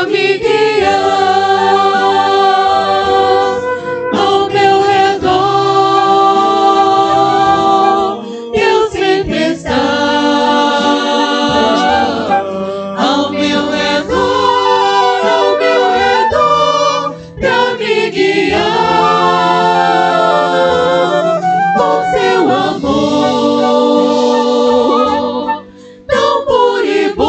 me guiar. Ao meu redor, Deus sempre está. Ao meu redor, pra me guiar. Com seu amor tão puro e bom,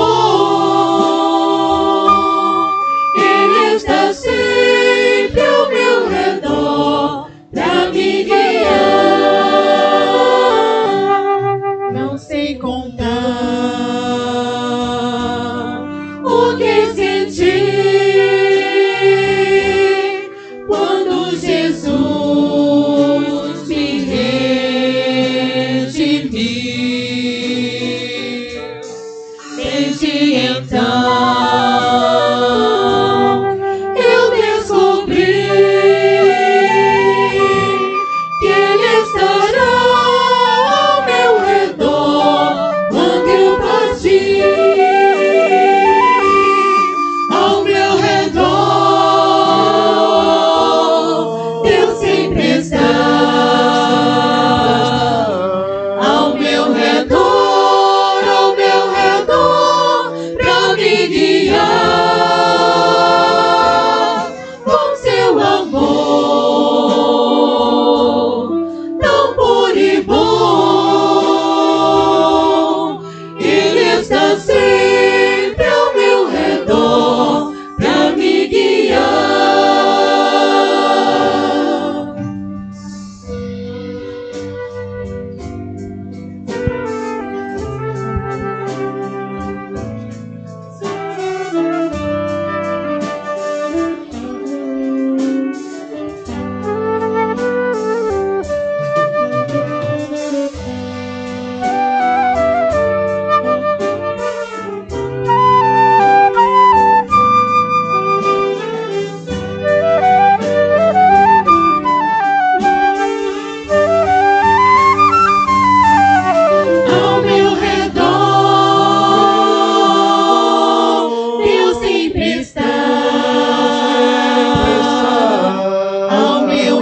Ele está sempre ao meu redor pra me guiar. Não sei contar o que senti quando Jesus me redimiu. Desde então eu descobri que Ele estará ao meu redor quando eu partir. Ao meu redor, Deus sempre está. Ao meu redor, pra me guiar. Com seu amor tão puro e bom, Ele está sempre ao meu redor pra me guiar. Ao meu redor, Deus sempre está. Ao meu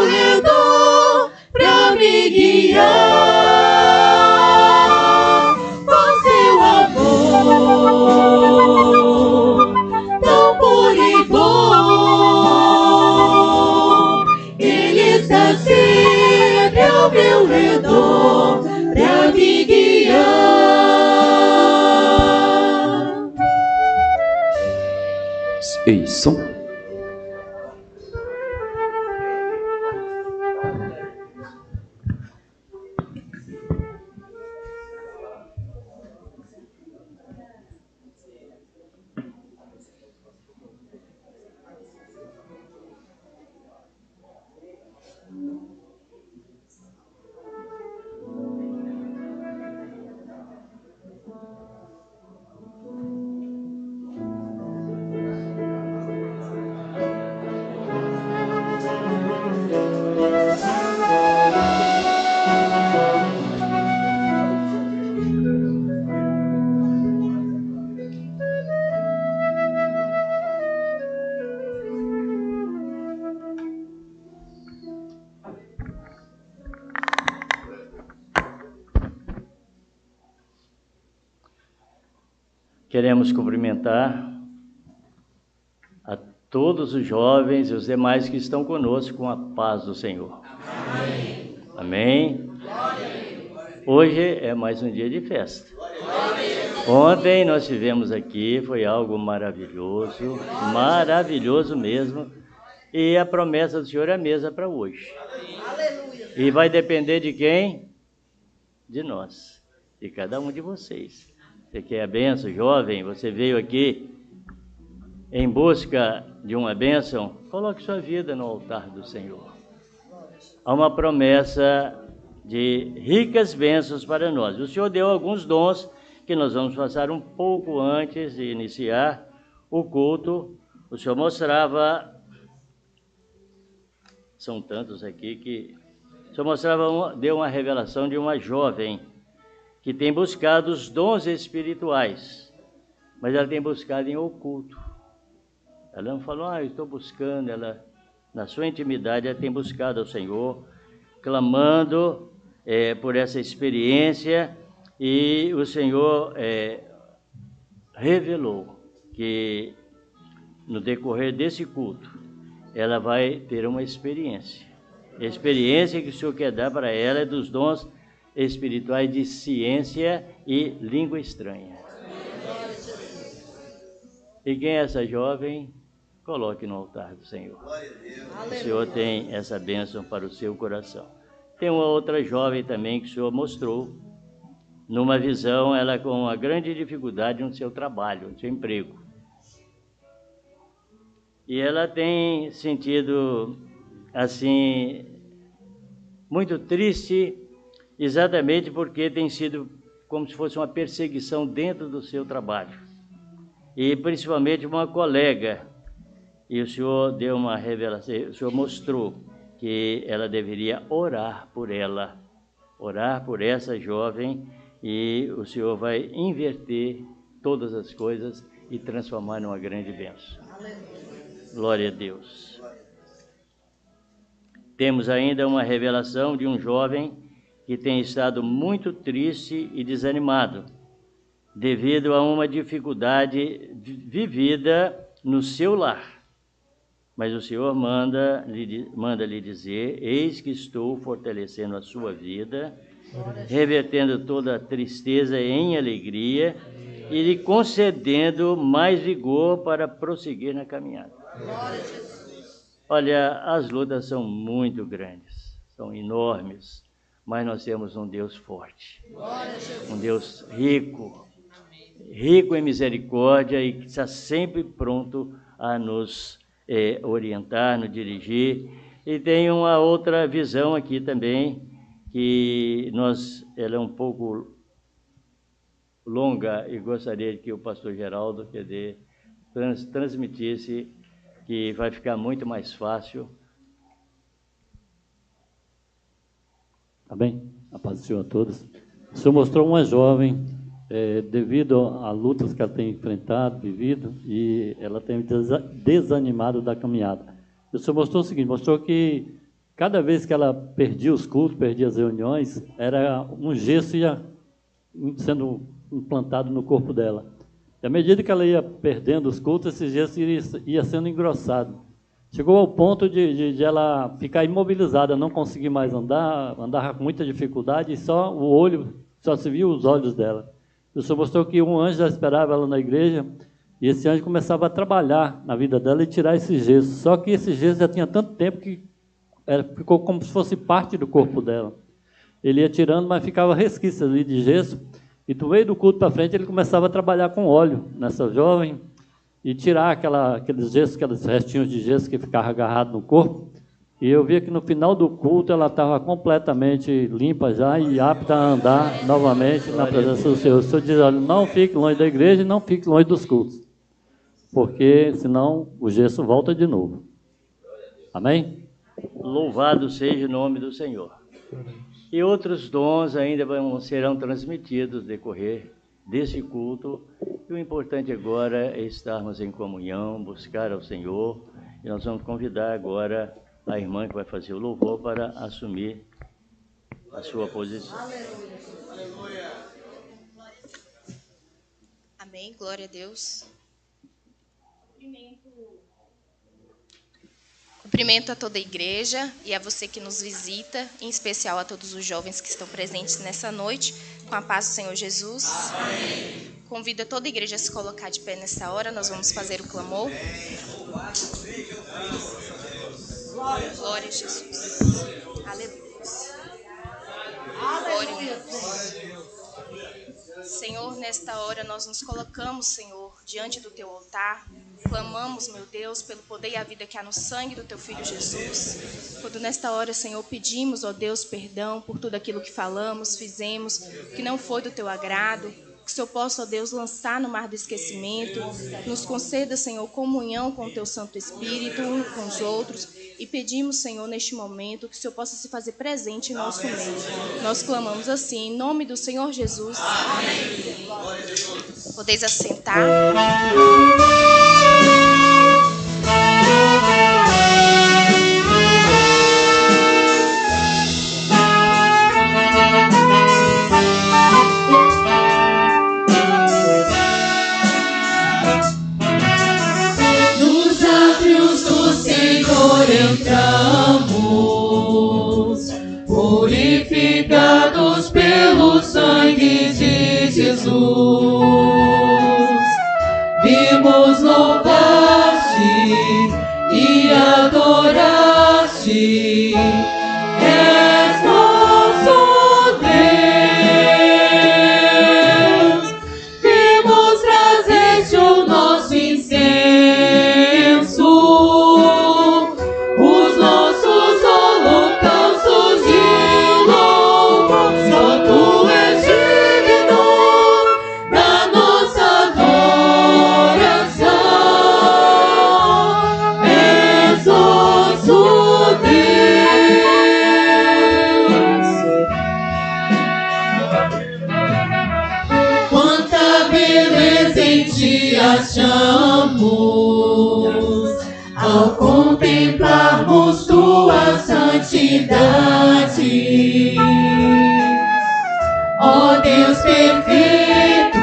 redor, pra me guiar. Com seu amor tão puro e bom, Ele está sempre ao meu redor pra me guiar. Ei, som. Queremos cumprimentar a todos os jovens e os demais que estão conosco com a paz do Senhor. Amém. Amém. Hoje é mais um dia de festa. Ontem nós tivemos aqui, foi algo maravilhoso, maravilhoso mesmo. E a promessa do Senhor é a mesma para hoje. E vai depender de quem? De nós, de cada um de vocês. Você quer a bênção, jovem? Você veio aqui em busca de uma bênção? Coloque sua vida no altar do Senhor. Há uma promessa de ricas bênçãos para nós. O Senhor deu alguns dons que nós vamos passar um pouco antes de iniciar o culto. O Senhor mostrava, são tantos aqui que o Senhor mostrava, deu uma revelação de uma jovem que tem buscado os dons espirituais mas ela tem buscado em oculto. Ela não falou, eu estou buscando, ela, na sua intimidade, ela tem buscado ao Senhor, clamando por essa experiência, e o Senhor revelou que no decorrer desse culto, ela vai ter uma experiência. A experiência que o Senhor quer dar para ela é dos dons espirituais de ciência e língua estranha. E quem é essa jovem? Coloque no altar do Senhor. O Senhor tem essa bênção para o seu coração. Tem uma outra jovem também que o Senhor mostrou, numa visão, ela com uma grande dificuldade no seu trabalho, no seu emprego. E ela tem sentido, assim, muito triste, exatamente porque tem sido como se fosse uma perseguição dentro do seu trabalho. E principalmente uma colega. E o Senhor deu uma revelação, o Senhor mostrou que ela deveria orar por ela, orar por essa jovem, e o Senhor vai inverter todas as coisas e transformar numa grande bênção. Glória a Deus. Temos ainda uma revelação de um jovem que tem estado muito triste e desanimado, devido a uma dificuldade vivida no seu lar. Mas o Senhor manda lhe dizer, eis que estou fortalecendo a sua vida, revertendo toda a tristeza em alegria e lhe concedendo mais vigor para prosseguir na caminhada. Olha, as lutas são muito grandes, são enormes, mas nós temos um Deus forte, um Deus rico em misericórdia e que está sempre pronto a nos orientar, nos dirigir. E tem uma outra visão aqui também, que ela é um pouco longa e gostaria que o pastor Geraldo transmitisse, que vai ficar muito mais fácil. Amém? A paz do Senhor a todos. O Senhor mostrou uma jovem, devido a lutas que ela tem enfrentado, vivido, e ela tem desanimado da caminhada. O Senhor mostrou o seguinte, mostrou que cada vez que ela perdia os cultos, perdia as reuniões, era um gesso ia sendo implantado no corpo dela. E à medida que ela ia perdendo os cultos, esse gesso ia sendo engrossado. Chegou ao ponto de ela ficar imobilizada, não conseguir mais andava com muita dificuldade, e só se via os olhos dela. O Senhor mostrou que um anjo já esperava ela na igreja, e esse anjo começava a trabalhar na vida dela e tirar esse gesso. Só que esse gesso já tinha tanto tempo que ficou como se fosse parte do corpo dela. Ele ia tirando, mas ficava resquício ali de gesso, e do meio do culto para frente ele começava a trabalhar com óleo nessa jovem, e tirar aqueles gessos, aqueles restinhos de gesso que ficavam agarrados no corpo. E eu via que no final do culto ela estava completamente limpa já e apta a andar novamente na presença do Senhor. O Senhor diz, olha, não fique longe da igreja e não fique longe dos cultos, porque senão o gesso volta de novo. Amém? Louvado seja o nome do Senhor. E outros dons ainda serão transmitidos no decorrer desse culto. E o importante agora é estarmos em comunhão, buscar ao Senhor. E nós vamos convidar agora a irmã que vai fazer o louvor para assumir a sua posição. Aleluia. Amém, glória a Deus. Cumprimento a toda a igreja e a você que nos visita, em especial a todos os jovens que estão presentes nessa noite, com a paz do Senhor Jesus. Amém. Convido a toda a igreja a se colocar de pé nessa hora, nós vamos fazer o clamor. Glória a Jesus. Aleluia. Glória a Deus. Senhor, nesta hora nós nos colocamos, Senhor, diante do Teu altar. Clamamos, meu Deus, pelo poder e a vida que há no sangue do Teu Filho Jesus. Quando nesta hora, Senhor, pedimos, ó Deus, perdão por tudo aquilo que falamos, fizemos, que não foi do Teu agrado. Que o Senhor possa, ó Deus, lançar no mar do esquecimento. Nos conceda, Senhor, comunhão com o Teu Santo Espírito, uns com os outros. E pedimos, Senhor, neste momento, que o Senhor possa se fazer presente em nosso meio. Nós clamamos assim, em nome do Senhor Jesus. Amém. Podeis assentar. Nos átrios do Senhor entramos, purificados pelo sangue de Jesus. Vimos louvar-te e adorar-te. És nosso Deus. Vimos trazer-te o nosso incenso, os nossos holocaustos de louvor. Só tu és digno da nossa adoração. És nosso Deus. Quanta beleza em ti achamos ao contemplarmos tua santidade. Ó Deus perfeito,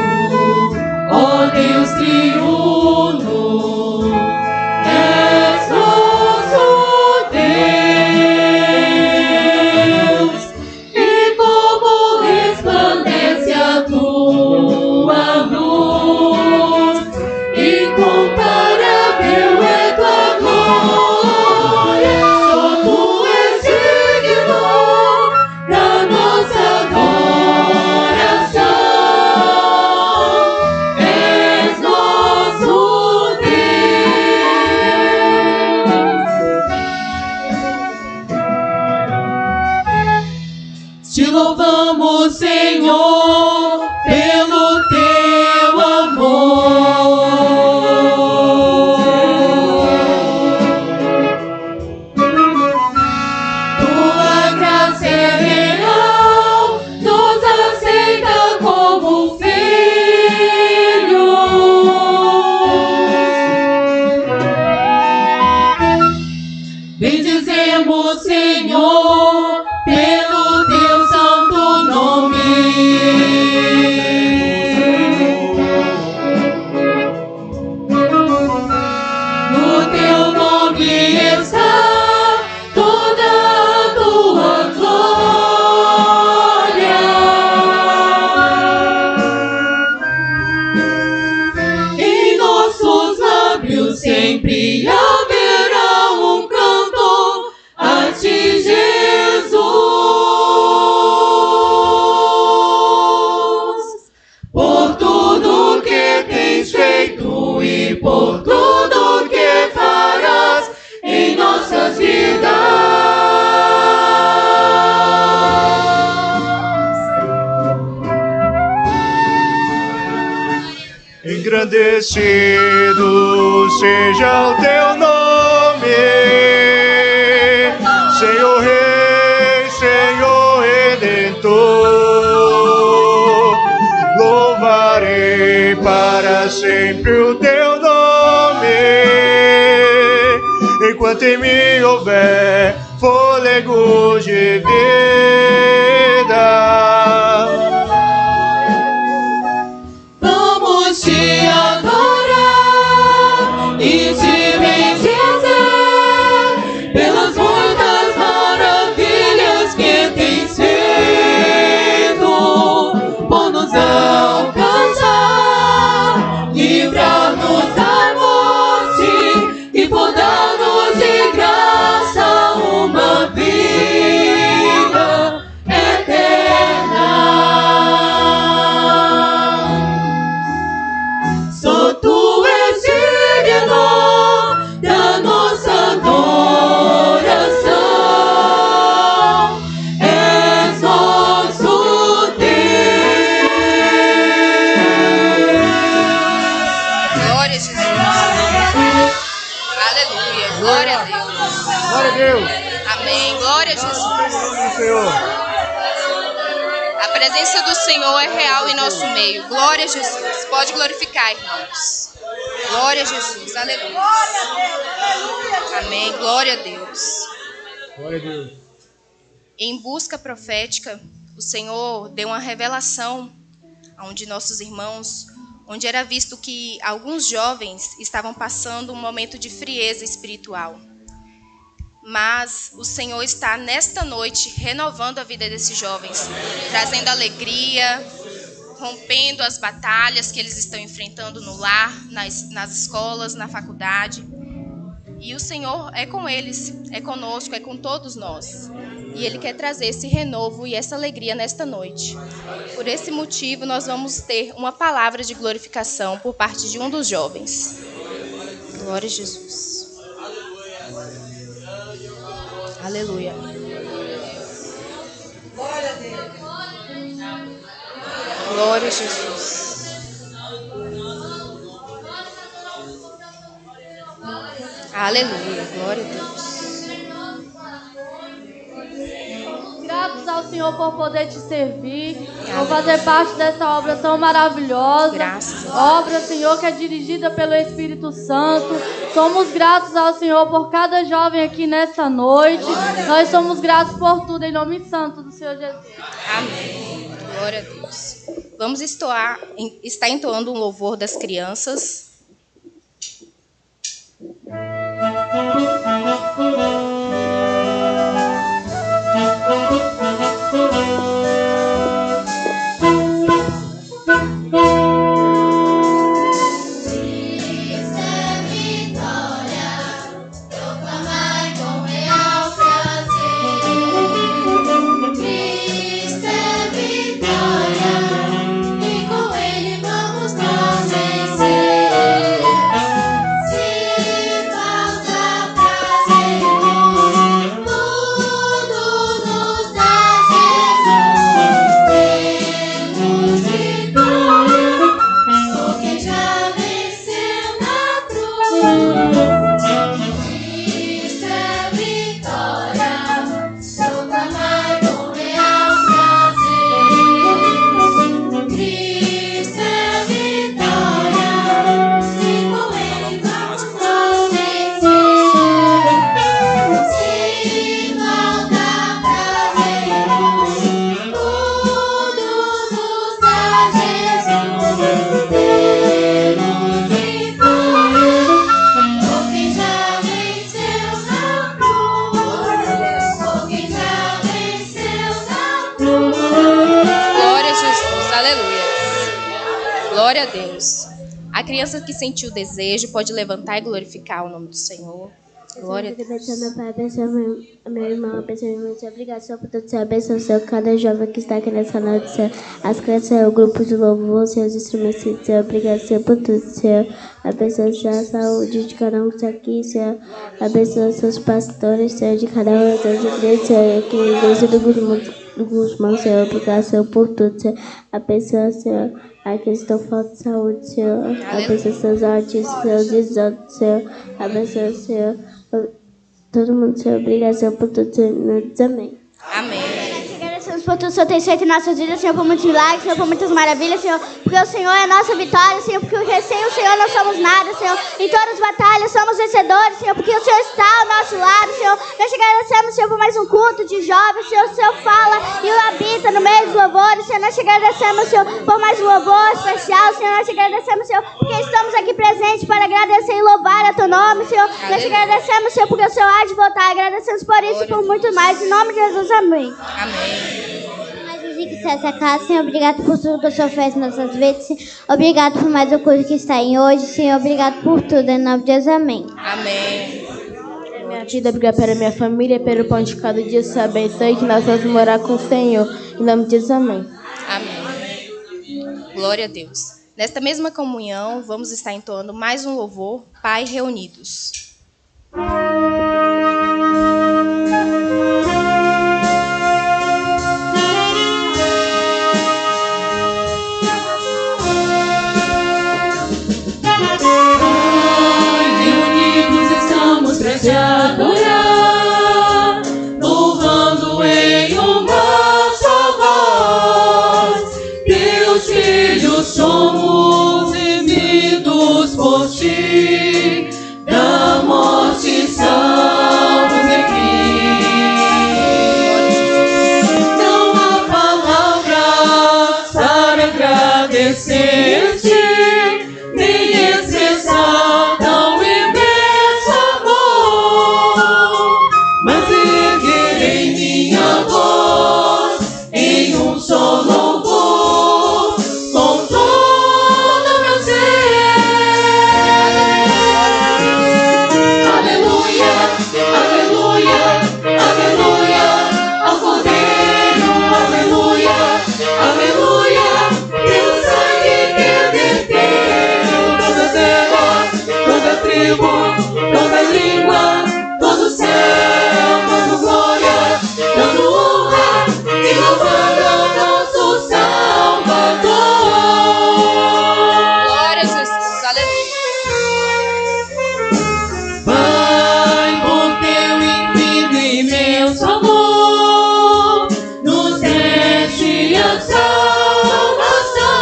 ó Deus triuno, és nosso Deus. E como resplandece a tua luz, incomparável é tua glória. Só tu és digno da nossa adoração. És nosso Deus. Te louvamos, Senhor, pelo teu amor. Tua graça é real, nos aceita como filhos. Bendizemos, Senhor, pelo teu santo nome. No teu nome está toda a tua glória. Em nossos lábios sempre haverá um canto a ti, Jesus, por tudo que tens feito e por tudo que farás em nossas vidas. Engrandecido seja o teu nome, Senhor Rei, Senhor Redentor. Louvarei para sempre o teu nome, enquanto em mim houver fôlego de vida. Vamos te adorar e te bendizer pelas muitas maravilhas que tens feito, por nos alcançar, livrar-nos da morte e por dar-nos de graça uma vida eterna. Só tu és digno da nossa adoração. És nosso Deus. Glória a Jesus. Aleluia. Glória a Deus. Glória a Deus. Amém. Glória a Jesus. Senhor. A presença do Senhor é real em nosso meio. Glória a Jesus. Pode glorificar, irmãos. Glória a Jesus. Aleluia. Amém. Glória a Deus. Glória a Deus. Em busca profética, o Senhor deu uma revelação aonde nossos irmãos, onde era visto que alguns jovens estavam passando um momento de frieza espiritual. Mas o Senhor está nesta noite renovando a vida desses jovens, trazendo alegria, rompendo as batalhas que eles estão enfrentando no lar, nas escolas, na faculdade. E o Senhor é com eles, é conosco, é com todos nós. E Ele quer trazer esse renovo e essa alegria nesta noite. Por esse motivo, nós vamos ter uma palavra de glorificação por parte de um dos jovens. Glória a Jesus. Aleluia. Glória a Jesus. Aleluia. Glória a Deus. Gratos ao Senhor por poder te servir, por fazer parte dessa obra tão maravilhosa. Graças a Deus. Obra, Senhor, que é dirigida pelo Espírito Santo. Somos gratos ao Senhor por cada jovem aqui nessa noite. Nós somos gratos por tudo, em nome santo do Senhor Jesus. Amém. Glória a Deus. Vamos estar entoando um louvor das crianças. Glória a Deus. A criança que sentiu o desejo pode levantar e glorificar o nome do Senhor. Glória a Deus. Abençoa meu pai, abençoa meu irmão, abençoa minha irmã. Obrigado por tudo, Senhor. Abençoa o Senhor, cada jovem que está aqui nessa noite, Senhor. As crianças, o grupo de louvor, Senhor, os instrumentos, Senhor. Obrigado, Senhor, por tudo, Senhor. Abençoa, Senhor, a saúde de cada um que está aqui, Senhor. Abençoa os seus pastores, Senhor, de cada uma das igrejas, Senhor. Aqui na igreja do Guzmão, Senhor. Obrigado, Senhor, por tudo, Senhor. Abençoa, Senhor, aqueles que estão falta de saúde, Senhor. Abençoa seus artistas, seus exatos, Senhor. Abençoa, Senhor, todo mundo, Senhor. Obrigado, Senhor, por tudo, Senhor. Amém. Amém. Agradecemos por tudo que o Senhor tem feito em nossas vidas, Senhor, por muitos milagres, Senhor, por muitas maravilhas, Senhor, porque o Senhor é a nossa vitória, Senhor, porque sem o Senhor não somos nada, Senhor. Em todas as batalhas somos vencedores, Senhor, porque o Senhor está ao nosso lado, Senhor. Nós te agradecemos, Senhor, por mais um culto de jovens, Senhor. O Senhor fala e habita no meio dos louvores, Senhor. Nós te agradecemos, Senhor, por mais um louvor especial, Senhor. Nós te agradecemos, Senhor, porque estamos aqui presentes para agradecer e louvar a teu nome, Senhor. Nós te agradecemos, Senhor, porque o Senhor há de voltar. Agradecemos por isso e por muito mais. Em nome de Jesus, amém. Amém. Que essa casa, Senhor, obrigado por tudo que o Senhor fez nas nossas vidas, Senhor. Obrigado por mais o curso que está em hoje, Senhor. Obrigado por tudo, em nome de Deus, amém. Amém. Minha vida, obrigado pela minha família, pelo pão de cada dia, Senhor, abençoe que nós vamos morar com o Senhor. Em nome de Deus, amém. Amém. Glória a Deus. Nesta mesma comunhão, vamos estar entoando mais um louvor, Pai Reunidos. Pra te adorar, louvando em uma só voz. por ti, da morte salvos aqui. Não há palavras para agradecer-te, nem expressar tão imenso amor, mas erguerei minha voz em um só louvor, com todo o meu ser. Aleluia, aleluia, aleluia, ao Cordeiro, aleluia, aleluia, pelo sangue que verteu. Toda terra, toda tribo, toda língua, todo céu, dando glória, dando honra e louvando ao nosso Salvador. Glória a Jesus, aleluia. Pai, por teu infinito e imenso amor, nos deste a salvação.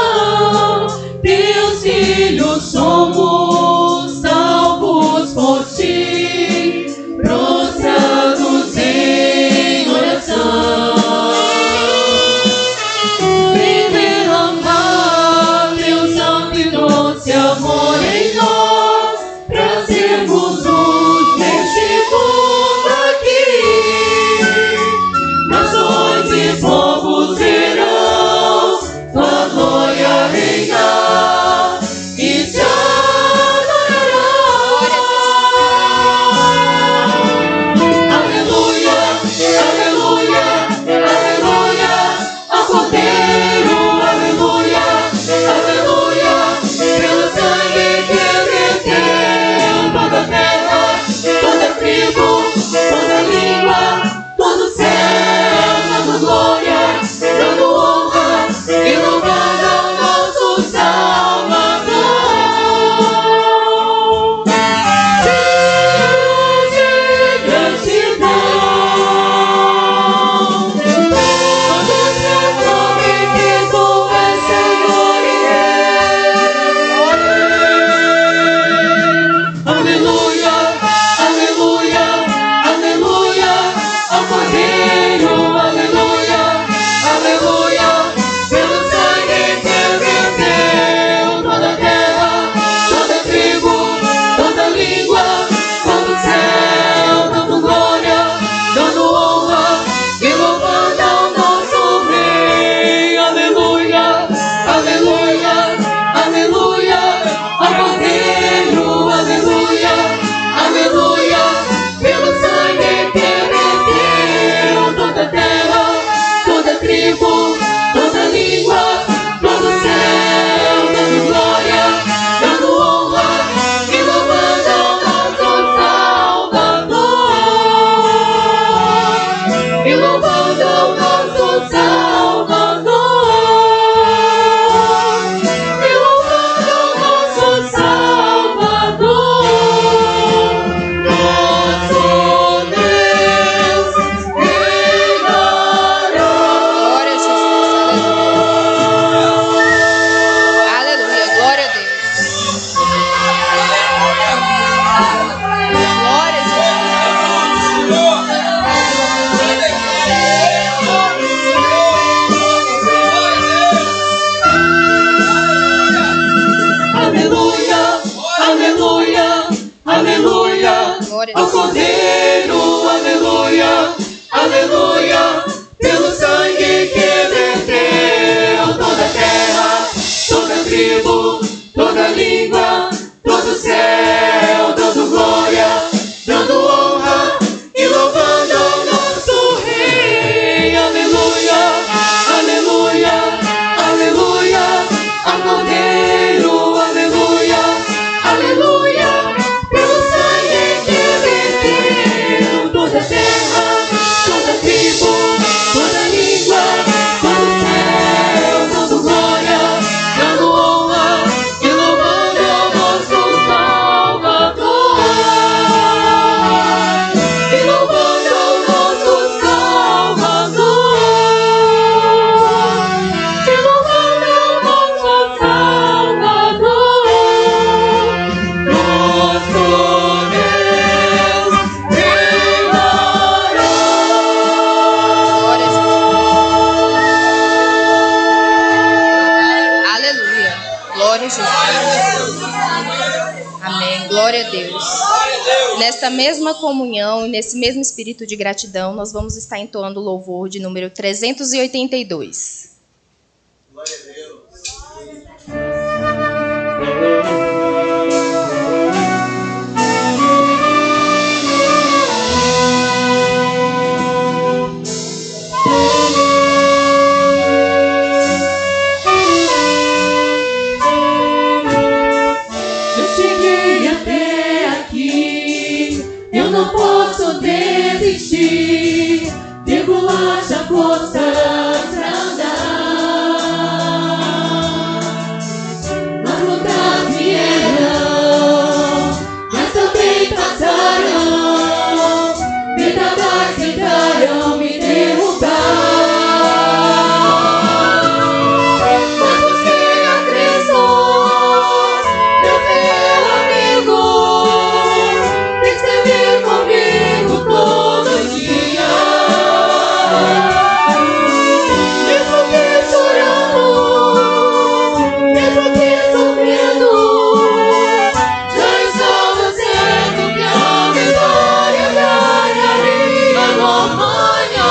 Teus filhos somos, salvos por ti, prostrados em oração. Vem derramar teu santo e doce amor em nós, pra sermos luz neste mundo aqui. Nações e povos verão tua glória reinar e te adorarão. Aleluia, aleluia, aleluia, ao Cordeiro, aleluia, aleluia, pelo sangue que verteu. Toda terra, toda tribo, toda língua, todo céu, dando glória, dando honra e louvando ao nosso Salvador. Deus de gratidão, todos proclamem que tu és Senhor e Rei. Aleluia, aleluia, aleluia, ao Cordeiro, aleluia, aleluia, pelo sangue que verteu. Toda terra, toda tribo, toda língua, todo céu, dando glória, dando honra e louvando ao nosso Rei. Aleluia, aleluia, aleluia, ao Cordeiro, aleluia, aleluia, pelo sangue que verteu. Toda terra, toda tribo, toda língua, todo céu, dando glória, dando honra e louvando ao nosso Salvador. E louvando ao nosso Salvador. E louvando ao nosso Salvador. Nosso Deus reinará. Glória a Jesus, aleluia. Aleluia, glória a Deus. Glória a Aleluia, aleluia, aleluia, Glória a ao Deus. Cordeiro, aleluia, aleluia, pelo sangue que verteu. Toda terra, toda tribo, toda língua, todo céu, dando glória, dando honra e louvando ao nosso Rei. Aleluia, aleluia, aleluia, ao Cordeiro, aleluia, aleluia, pelo sangue que verteu. Toda terra, toda tribo, Glória a Deus. Nesta mesma comunhão e nesse mesmo espírito de gratidão, nós vamos estar entoando o louvor de número 382. Glória a Deus. Não posso desistir, digo haja forças pra andar. As lutas vieram, mas também passarão. Tentadas tentaram me derrubar, mas você acreditou, meu fiel amigo. Esteve comigo todo dia, mesmo que chorando, mesmo que sofrendo, já estava certo que a vitória ganharia no amanhã.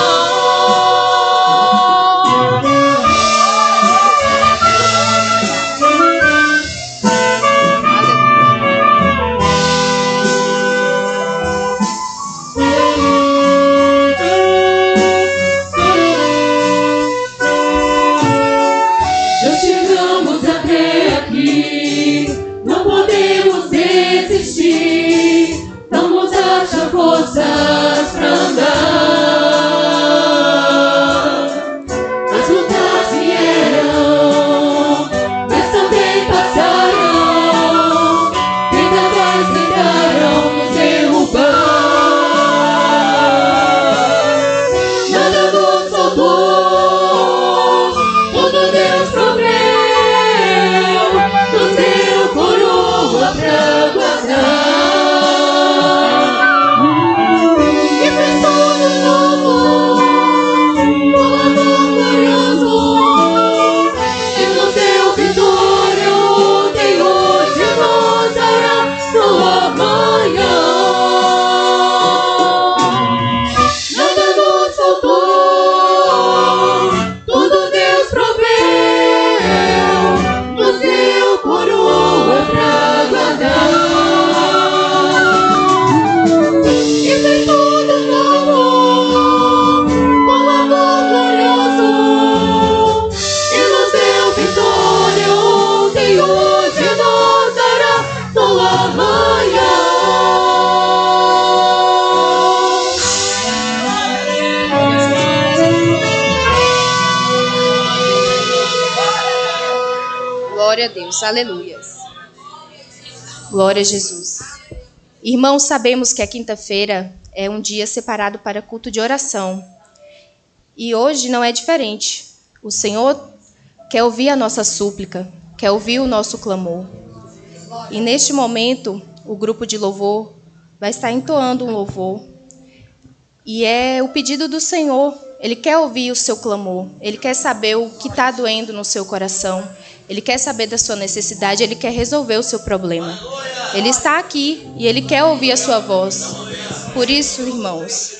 Já chegamos até aqui, não podemos desistir. Vamos achar forças pra andar. As lutas vieram, mas também passaram. Tentadas tentaram nos derrubar, nada nos faltou. Tudo Deus proveu, nos deu coroa pra guardar. E fez tudo novo, com amor glorioso. E nos deu vitória ontem, hoje nos dará no amanhã. Nada nos faltou, tudo Deus proveu, nos deu coroa pra guardar. E fez tudo novo, com amor glorioso. E nos deu vitória ontem, hoje nos dará no amanhã. Glória a Deus, aleluias. Glória a Jesus. Irmãos, sabemos que a quinta-feira é um dia separado para culto de oração. E hoje não é diferente. O Senhor quer ouvir a nossa súplica, quer ouvir o nosso clamor. E neste momento, o grupo de louvor vai estar entoando um louvor. E é o pedido do Senhor. Ele quer ouvir o seu clamor. Ele quer saber o que está doendo no seu coração. Ele quer saber da sua necessidade. Ele quer resolver o seu problema. Ele está aqui e Ele quer ouvir a sua voz. Por isso, irmãos,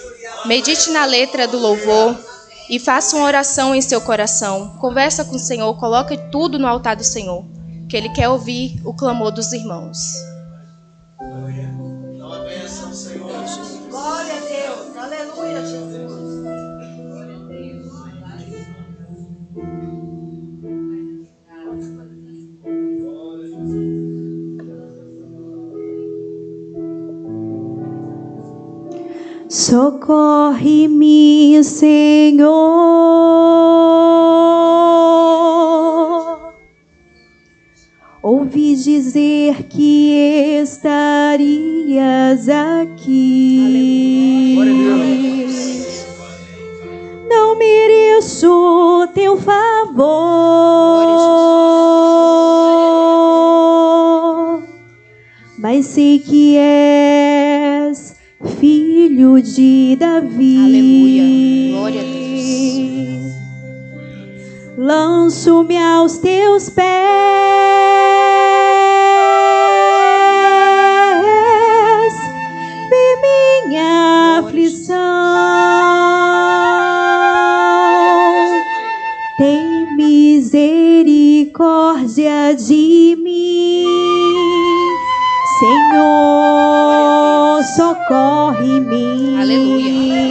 medite na letra do louvor e faça uma oração em seu coração. Conversa com o Senhor. Coloque tudo no altar do Senhor, que Ele quer ouvir o clamor dos irmãos. Glória a Deus. Aleluia, Jesus. Socorre-me, Senhor. Ouvi dizer que estarias aqui. Não mereço teu favor, mas sei que és filho de Davi. Aleluia. Glória a Deus. Lanço-me aos teus pés Senhor, socorre-me. Aleluia.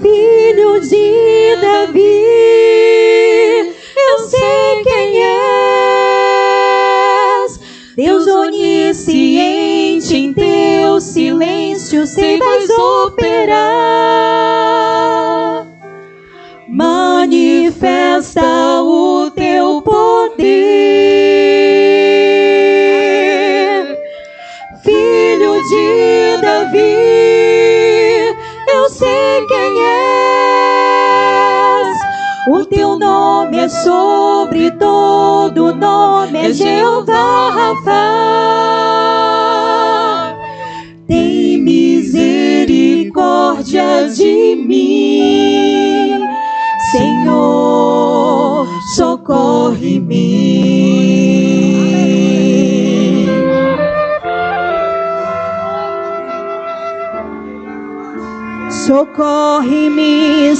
Filho de Davi, eu sei quem és. Deus onisciente, em teu silêncio sei vais operar. Manifesta o teu poder. Filho de Davi, eu sei quem és. O teu nome é sobre todo nome, é Jeová Rafa. Tem misericórdia de mim, Senhor, socorre-me. Socorre-me,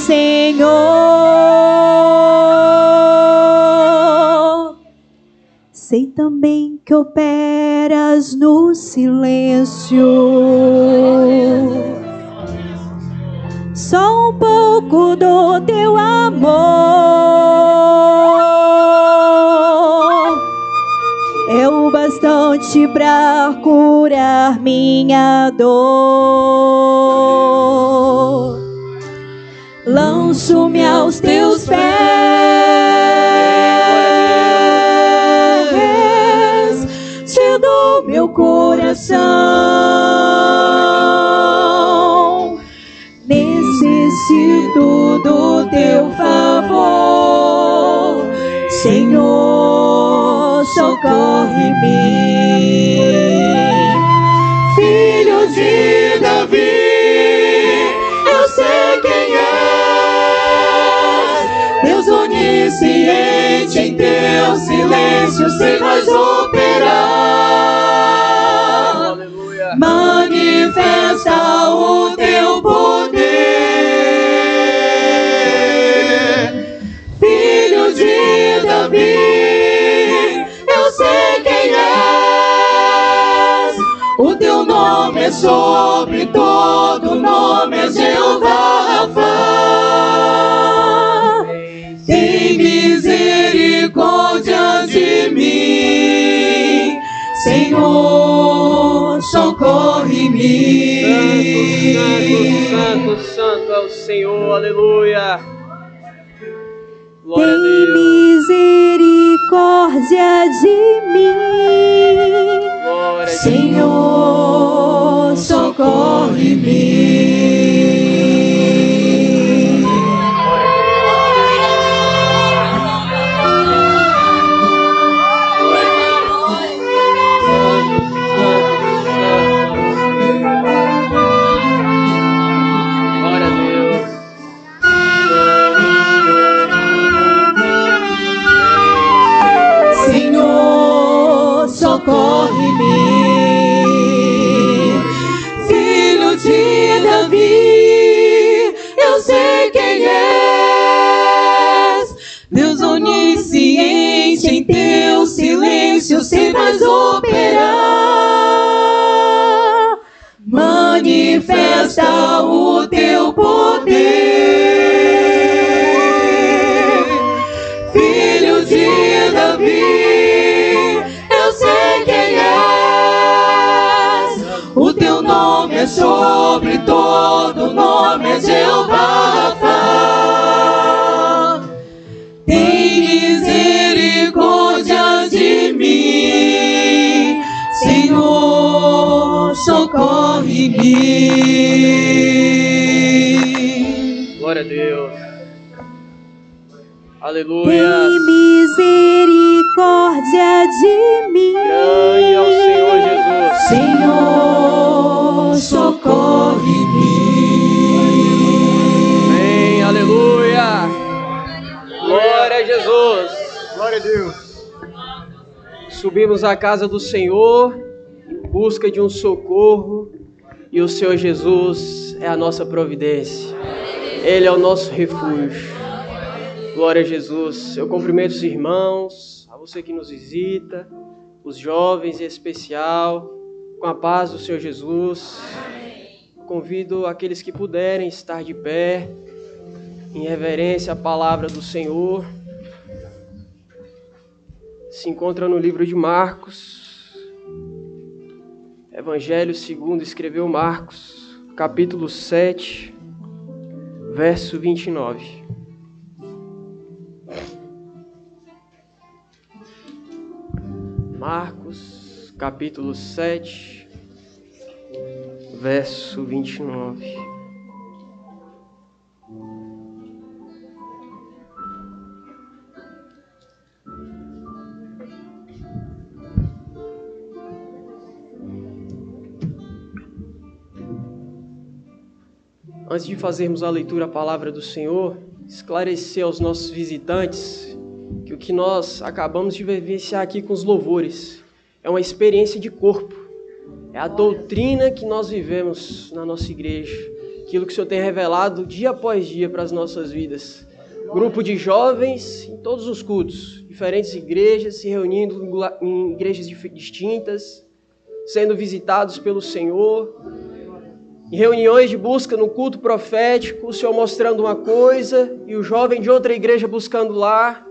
Senhor. Sei também que operas no silêncio. Só um pouco do teu amor é o bastante para curar minha dor. Lanço-me aos teus pés, te dou meu coração. Necessito do teu favor, Senhor, socorre-me. Filho de Davi, eu sei quem és. Deus onisciente, em teu silêncio sei vais operar. Aleluia. Manifesta o teu poder. Filho de Davi, eu sei quem és. O teu nome é sobre todo nome, é Jeová Rafa. Tem misericórdia de mim, Senhor, socorre-me. Santo, santo, santo, santo é o Senhor, aleluia. Glória a Tem Deus. misericórdia de mim, Glória a Deus. Senhor, socorre-me. Glória a Deus. Senhor, socorre-me. Filho de Davi, eu sei quem és. Deus onisciente, em teu silêncio sei vais operar. Manifesta o teu poder. Filho de Davi, eu sei quem és. O teu nome é sobre todo nome, é Jeová Rafa. Tem misericórdia de mim, Senhor, socorre-me. Glória a Deus. Tem Aleluia. misericórdia de mim, Grande é o Senhor Jesus. Senhor, socorre-me. Amém, aleluia. Glória a Jesus. Glória a Deus. Subimos à casa do Senhor em busca de um socorro e o Senhor Jesus é a nossa providência. Ele é o nosso refúgio. Glória a Jesus. Eu cumprimento os irmãos, a você que nos visita, os jovens em especial, com a paz do Senhor Jesus. Convido aqueles que puderem estar de pé, em reverência à palavra do Senhor. Se encontra no livro de Marcos, Evangelho segundo escreveu Marcos, capítulo 7, verso 29. Marcos, capítulo 7, verso 29. Antes de fazermos a leitura da palavra do Senhor, esclarecer aos nossos visitantes que o que nós acabamos de vivenciar aqui com os louvores é uma experiência de corpo. É a doutrina que nós vivemos na nossa igreja, aquilo que o Senhor tem revelado dia após dia para as nossas vidas. Grupo de jovens em todos os cultos, diferentes igrejas, se reunindo em igrejas distintas, sendo visitados pelo Senhor. Em reuniões de busca no culto profético, o Senhor mostrando uma coisa e o jovem de outra igreja buscando lá.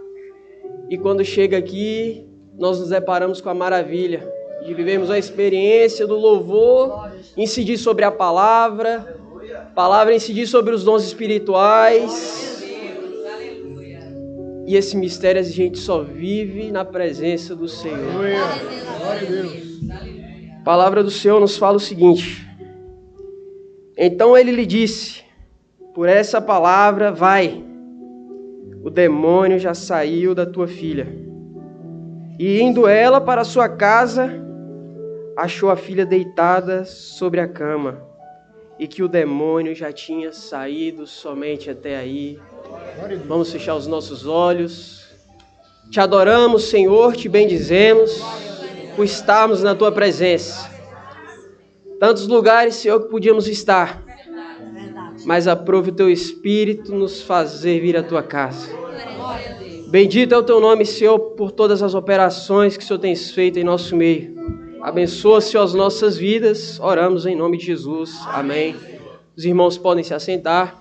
E quando chega aqui, nós nos deparamos com a maravilha de vivermos a experiência do louvor, incidir sobre a palavra incidir sobre os dons espirituais. E esse mistério a gente só vive na presença do Senhor. A palavra do Senhor nos fala o seguinte: então ele lhe disse, por essa palavra vai, o demônio já saiu da tua filha. E indo ela para sua casa, achou a filha deitada sobre a cama, e que o demônio já tinha saído somente até aí. Vamos fechar os nossos olhos. Te adoramos, Senhor, te bendizemos, por estarmos na tua presença. Tantos lugares, Senhor, que podíamos estar, mas aprove o teu Espírito nos fazer vir à tua casa. Bendito é o teu nome, Senhor, por todas as operações que o Senhor tem feito em nosso meio. Abençoa, Senhor, as nossas vidas. Oramos em nome de Jesus. Amém. Os irmãos podem se assentar.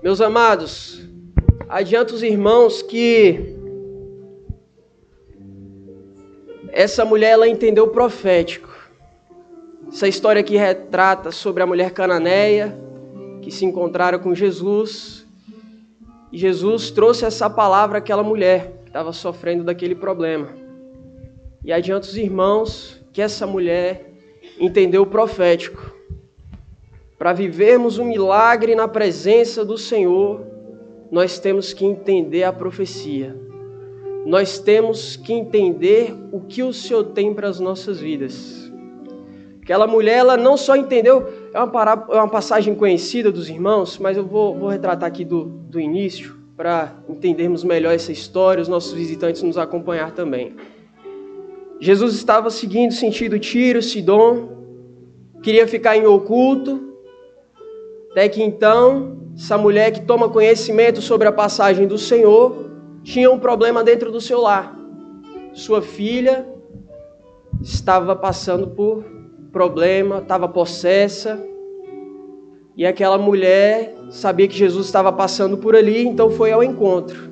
Meus amados, adianto os irmãos que essa mulher, ela entendeu o profético. Essa história aqui retrata sobre a mulher cananeia que se encontrara com Jesus. E Jesus trouxe essa palavra àquela mulher que estava sofrendo daquele problema. E adianta os irmãos que essa mulher entendeu o profético. Para vivermos um milagre na presença do Senhor, nós temos que entender a profecia. Nós temos que entender o que o Senhor tem para as nossas vidas. Aquela mulher, ela não só entendeu, é uma passagem conhecida dos irmãos, mas eu vou retratar aqui do início, para entendermos melhor essa história, os nossos visitantes nos acompanhar também. Jesus estava seguindo sentido Tiro, Sidom, queria ficar em oculto, até que então, essa mulher que toma conhecimento sobre a passagem do Senhor, tinha um problema dentro do seu lar. Sua filha estava passando por problema, estava possessa. E aquela mulher sabia que Jesus estava passando por ali, então foi ao encontro.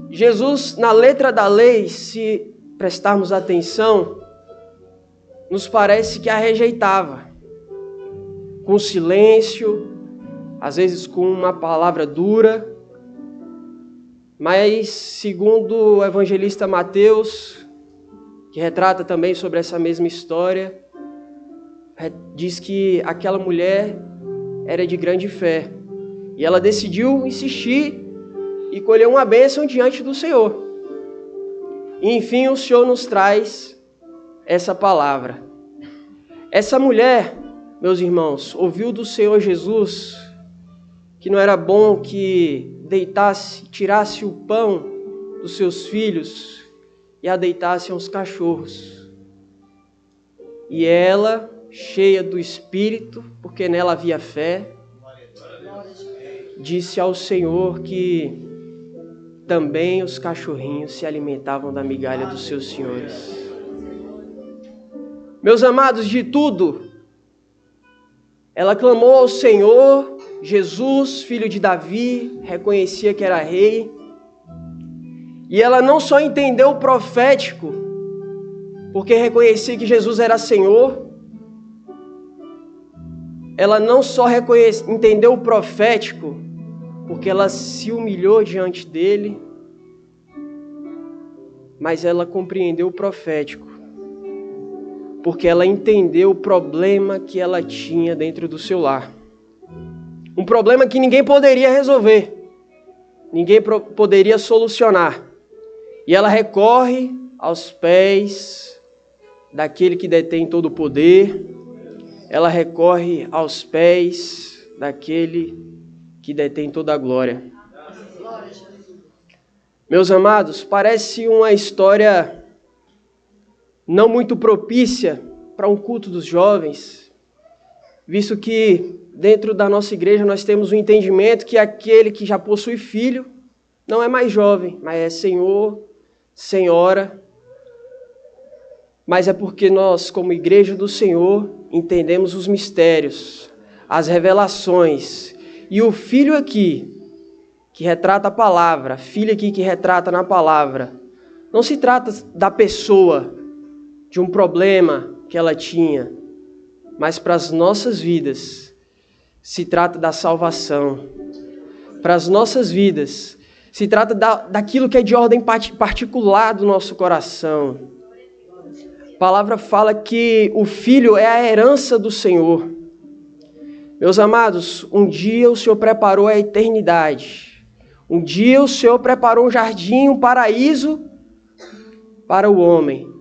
Jesus, na letra da lei, se prestarmos atenção, nos parece que a rejeitava. Com silêncio, às vezes com uma palavra dura. Mas, segundo o evangelista Mateus, que retrata também sobre essa mesma história, diz que aquela mulher era de grande fé. E ela decidiu insistir e colher uma bênção diante do Senhor. E, enfim, o Senhor nos traz essa palavra. Essa mulher, meus irmãos, ouviu do Senhor Jesus que não era bom que tirasse o pão dos seus filhos e a deitasse aos cachorros. E ela, cheia do Espírito, porque nela havia fé, disse ao Senhor que também os cachorrinhos se alimentavam da migalha dos seus senhores. Meus amados, de tudo, ela clamou ao Senhor. Jesus, filho de Davi, reconhecia que era rei. E ela não só entendeu o profético, porque reconhecia que Jesus era Senhor. Ela não só entendeu o profético, porque ela se humilhou diante dele, mas ela compreendeu o profético, porque ela entendeu o problema que ela tinha dentro do seu lar. Um problema que ninguém poderia resolver, ninguém poderia solucionar. E ela recorre aos pés daquele que detém todo o poder, ela recorre aos pés daquele que detém toda a glória. Meus amados, parece uma história não muito propícia para um culto dos jovens, visto que dentro da nossa igreja nós temos o entendimento que aquele que já possui filho não é mais jovem, mas é senhor, senhora. Mas é porque nós, como igreja do Senhor, entendemos os mistérios, as revelações. E o filho aqui, que retrata a palavra, a filha aqui que retrata na palavra, não se trata da pessoa, de um problema que ela tinha, mas para as nossas vidas, se trata da salvação. Para as nossas vidas, se trata daquilo que é de ordem particular do nosso coração. A palavra fala que o filho é a herança do Senhor. Meus amados, um dia o Senhor preparou a eternidade. Um dia o Senhor preparou um jardim, um paraíso para o homem.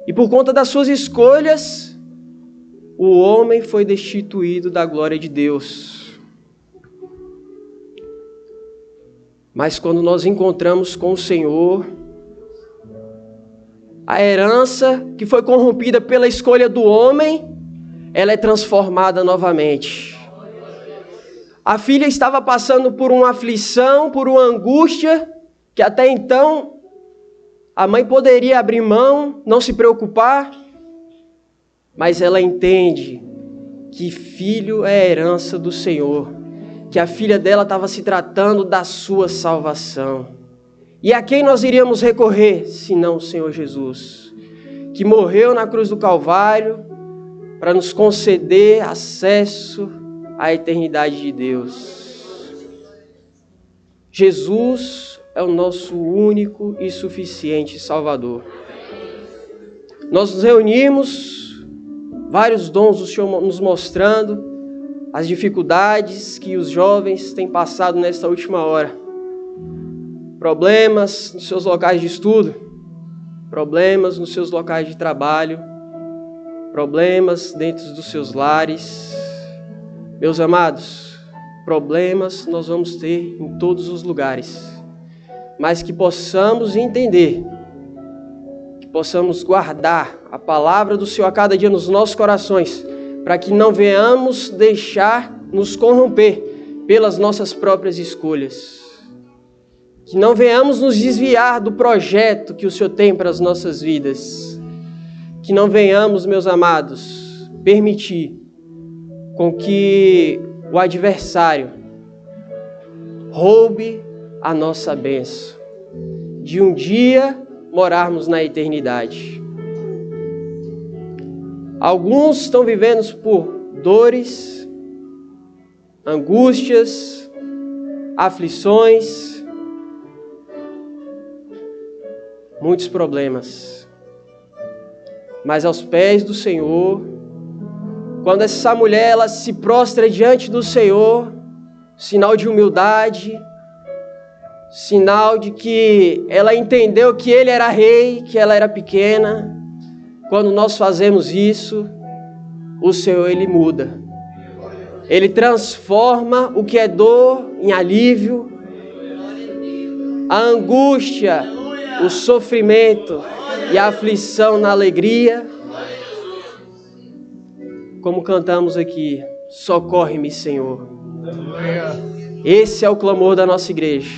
E por conta das suas escolhas, o homem foi destituído da glória de Deus. Mas quando nós encontramos com o Senhor, a herança que foi corrompida pela escolha do homem, ela é transformada novamente. A filha estava passando por uma aflição, por uma angústia, que até então a mãe poderia abrir mão, não se preocupar, mas ela entende que filho é a herança do Senhor, que a filha dela estava se tratando da sua salvação. E a quem nós iríamos recorrer, senão o Senhor Jesus, que morreu na cruz do Calvário para nos conceder acesso à eternidade de Deus. Jesus é o nosso único e suficiente Salvador. Nós nos reunimos, vários dons do Senhor nos mostrando, as dificuldades que os jovens têm passado nesta última hora. Problemas nos seus locais de estudo, problemas nos seus locais de trabalho, problemas dentro dos seus lares. Meus amados, problemas nós vamos ter em todos os lugares, mas que possamos entender, que possamos guardar a palavra do Senhor a cada dia nos nossos corações, para que não venhamos deixar nos corromper pelas nossas próprias escolhas. Que não venhamos nos desviar do projeto que o Senhor tem para as nossas vidas. Que não venhamos, meus amados, permitir com que o adversário roube a nossa bênção, de um dia morarmos na eternidade. Alguns estão vivendo por dores, angústias, aflições, muitos problemas. Mas aos pés do Senhor, quando essa mulher ela se prostra diante do Senhor, sinal de humildade, sinal de que ela entendeu que Ele era rei, que ela era pequena. Quando nós fazemos isso, o Senhor Ele muda. Ele transforma o que é dor em alívio, a angústia, o sofrimento e a aflição na alegria. Como cantamos aqui, socorre-me, Senhor. Esse é o clamor da nossa igreja.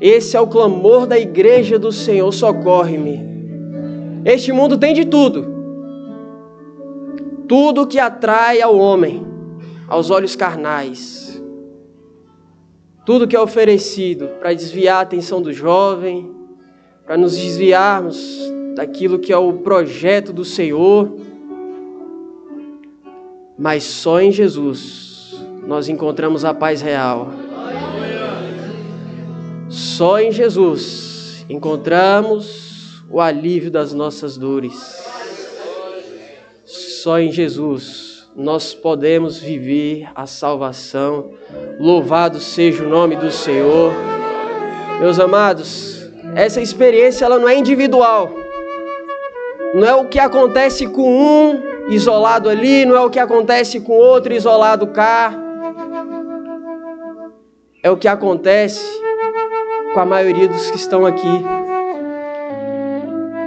Esse é o clamor da igreja do Senhor, socorre-me. Este mundo tem de tudo. Tudo que atrai ao homem, aos olhos carnais. Tudo que é oferecido para desviar a atenção do jovem, para nos desviarmos daquilo que é o projeto do Senhor. Mas só em Jesus nós encontramos a paz real. Só em Jesus encontramos o alívio das nossas dores. Só em Jesus nós podemos viver a salvação. Louvado seja o nome do Senhor. Meus amados, essa experiência ela não é individual. Não é o que acontece com um isolado ali, não é o que acontece com outro isolado cá. É o que acontece com a maioria dos que estão aqui.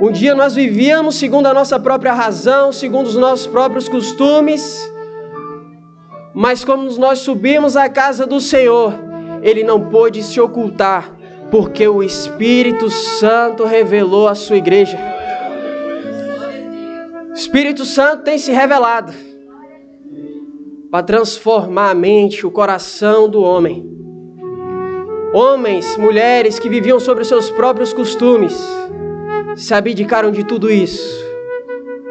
Um dia nós vivíamos segundo a nossa própria razão, segundo os nossos próprios costumes, mas como nós subimos à casa do Senhor, Ele não pôde se ocultar, porque o Espírito Santo revelou a sua igreja. O Espírito Santo tem se revelado para transformar a mente, o coração do homem. Homens, mulheres que viviam sobre os seus próprios costumes, se abdicaram de tudo isso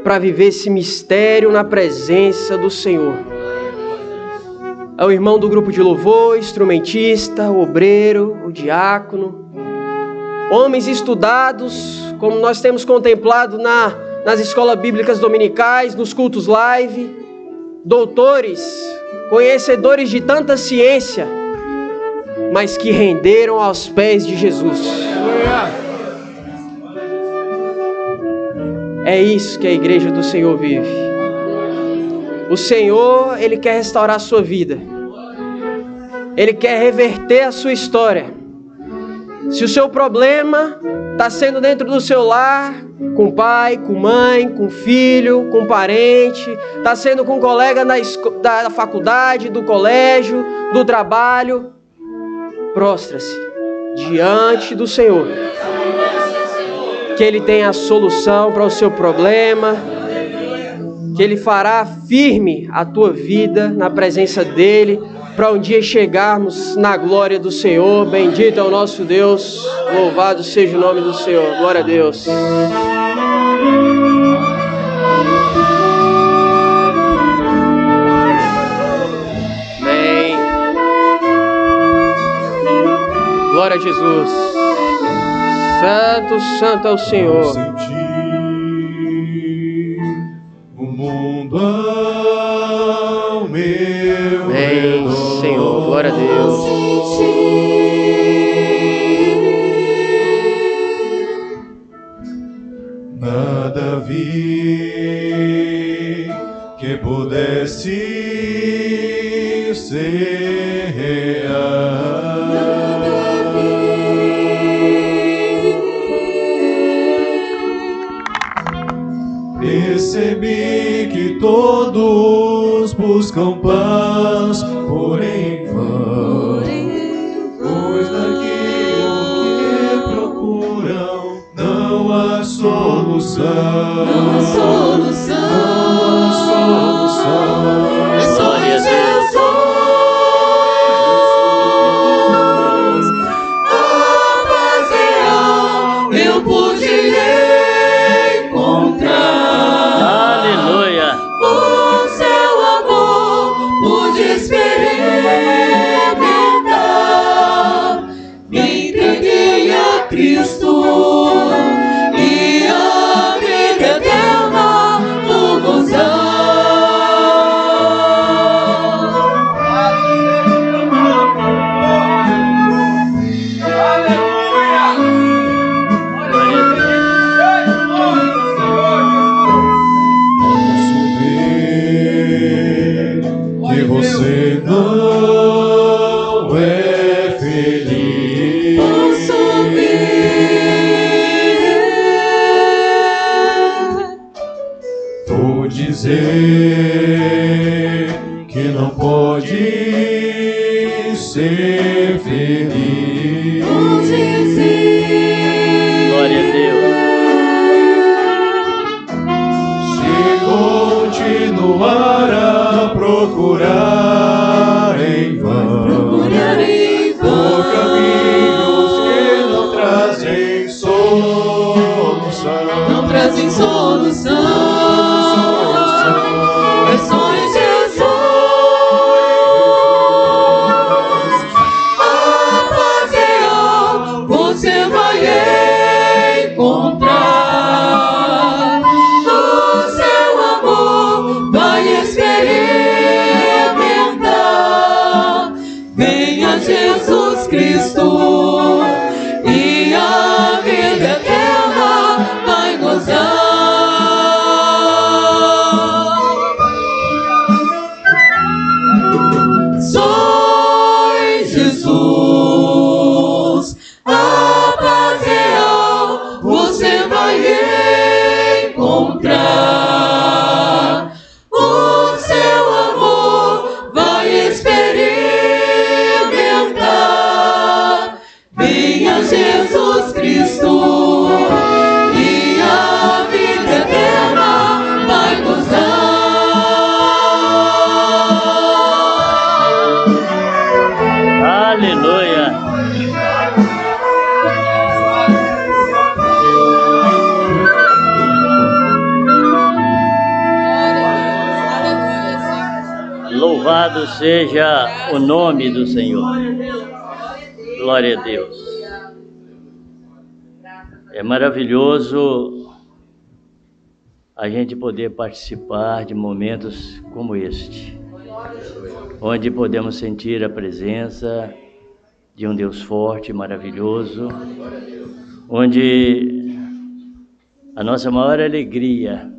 para viver esse mistério na presença do Senhor. É o irmão do grupo de louvor, instrumentista, o obreiro, o diácono. Homens estudados, como nós temos contemplado nas escolas bíblicas dominicais, nos cultos live. Doutores, conhecedores de tanta ciência, mas que renderam aos pés de Jesus. É isso que a igreja do Senhor vive. O Senhor, Ele quer restaurar a sua vida. Ele quer reverter a sua história. Se o seu problema está sendo dentro do seu lar, com pai, com mãe, com filho, com parente, está sendo com um colega da faculdade, do colégio, do trabalho, prostra-se diante do Senhor, que Ele tem a solução para o seu problema, que Ele fará firme a tua vida na presença dEle, para um dia chegarmos na glória do Senhor. Bendito é o nosso Deus, louvado seja o nome do Senhor. Glória a Deus. Amém. Glória a Jesus. Santo, santo é o Senhor. O mundo ao meu Amém, Senhor. Glória a Deus. Nada vi que pudesse ser real. Percebi que todos buscam paz, porém vão, pois naquilo que procuram não há solução. Não há solução. Não há solução. É só em Jesus. A paz real eu pude encontrar. Aleluia. O seu amor pude experimentar. Me entreguei a Cristo e a vida eterna vou gozar. Posso ver que você não é feliz. Posso ver. Vou dizer que não pode ser feliz. Vou dizer não trazem solução. É só em Jesus a paz real você vai encontrar. O seu amor vai experimentar. Venha Jesus Cristo e a vida eterna vai gozar. Só em Jesus a paz real você vai encontrar. O seu amor vai experimentar. Venha Jesus Cristo e a vida eterna vai gozar. Aleluia. Louvado seja o nome do Senhor. Glória a Deus. É maravilhoso a gente poder participar de momentos como este, onde podemos sentir a presença de um Deus forte, maravilhoso, onde a nossa maior alegria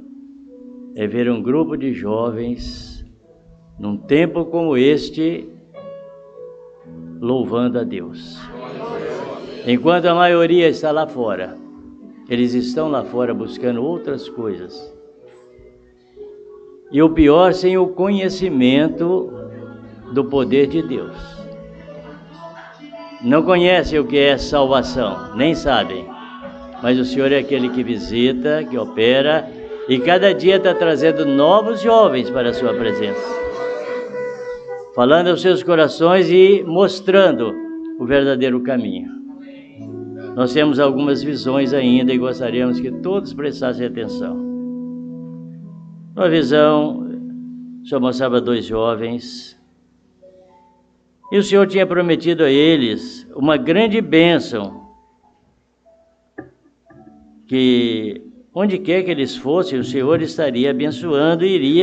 é ver um grupo de jovens, num tempo como este, louvando a Deus. Enquanto a maioria está lá fora, eles estão lá fora buscando outras coisas. E o pior, sem o conhecimento do poder de Deus. Não conhecem o que é salvação, nem sabem. Mas o Senhor é aquele que visita, que opera, e cada dia está trazendo novos jovens para a sua presença, falando aos seus corações e mostrando o verdadeiro caminho. Nós temos algumas visões ainda e gostaríamos que todos prestassem atenção. Uma visão, o Senhor mostrava 2 jovens, e o Senhor tinha prometido a eles uma grande bênção, que onde quer que eles fossem, o Senhor estaria abençoando e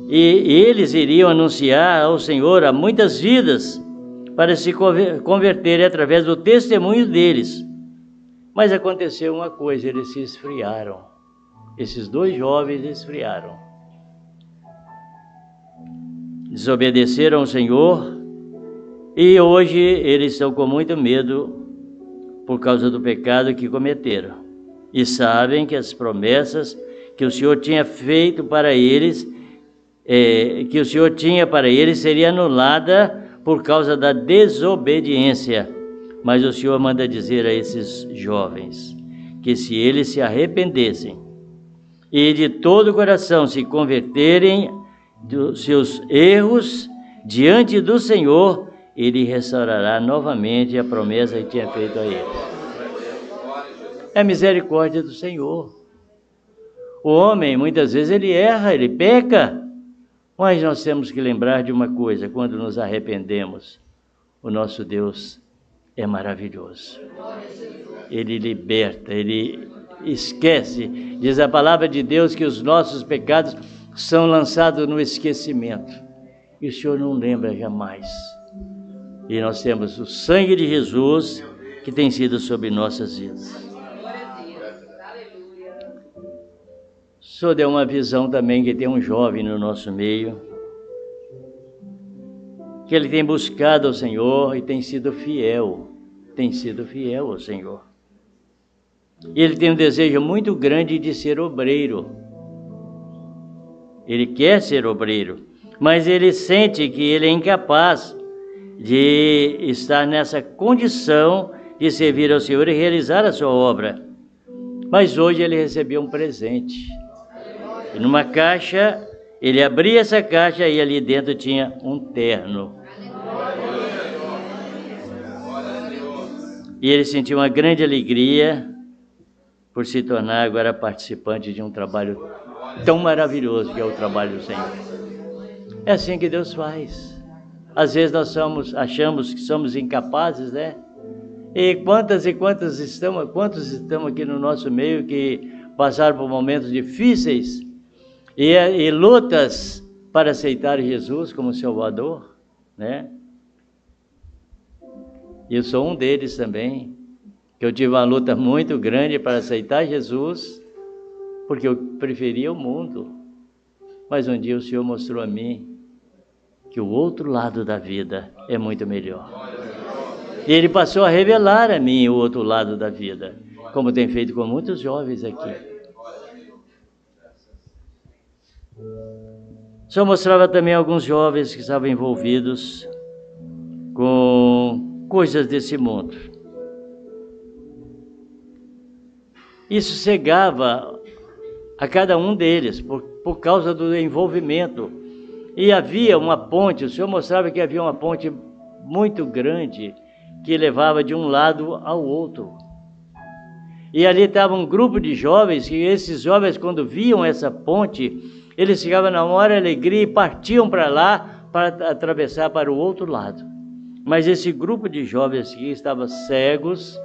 eles iriam anunciar ao Senhor a muitas vidas para se converterem através do testemunho deles. Mas aconteceu uma coisa, eles se esfriaram. Esses 2 jovens esfriaram. Desobedeceram ao Senhor e hoje eles estão com muito medo por causa do pecado que cometeram. E sabem que as promessas que o Senhor tinha feito para eles, que o Senhor tinha para eles, seria anulada por causa da desobediência. Mas o Senhor manda dizer a esses jovens que se eles se arrependessem e de todo o coração se converterem dos seus erros diante do Senhor, Ele restaurará novamente a promessa que tinha feito a eles. É a misericórdia do Senhor. O homem, muitas vezes, ele erra, ele peca, mas nós temos que lembrar de uma coisa: quando nos arrependemos, o nosso Deus é maravilhoso. Ele liberta, Ele esquece. Diz a palavra de Deus que os nossos pecados são lançados no esquecimento, e o Senhor não lembra jamais. E nós temos o sangue de Jesus que tem sido sobre nossas vidas. O Senhor deu uma visão também que tem um jovem no nosso meio, que ele tem buscado ao Senhor e tem sido fiel ao Senhor. E ele tem um desejo muito grande de ser obreiro. Ele quer ser obreiro, mas ele sente que ele é incapaz de estar nessa condição de servir ao Senhor e realizar a sua obra. Mas hoje ele recebeu um presente. E numa caixa, ele abria essa caixa e ali dentro tinha um terno. E ele sentiu uma grande alegria, por se tornar agora participante de um trabalho tão maravilhoso que é o trabalho do Senhor. É assim que Deus faz. Às vezes nós achamos que somos incapazes, né? E quantos estamos aqui no nosso meio que passaram por momentos difíceis e lutas para aceitar Jesus como Salvador, né? E eu sou um deles também, que eu tive uma luta muito grande para aceitar Jesus, porque eu preferia o mundo. Mas um dia o Senhor mostrou a mim que o outro lado da vida é muito melhor. E Ele passou a revelar a mim o outro lado da vida, como tem feito com muitos jovens aqui. O Senhor mostrava também alguns jovens que estavam envolvidos com coisas desse mundo. Isso cegava a cada um deles por causa do envolvimento. E havia uma ponte, o Senhor mostrava que havia uma ponte muito grande que levava de um lado ao outro. E ali estava um grupo de jovens, que esses jovens, quando viam essa ponte, eles ficavam na maior alegria e partiam para lá para atravessar para o outro lado. Mas esse grupo de jovens que estavam cegos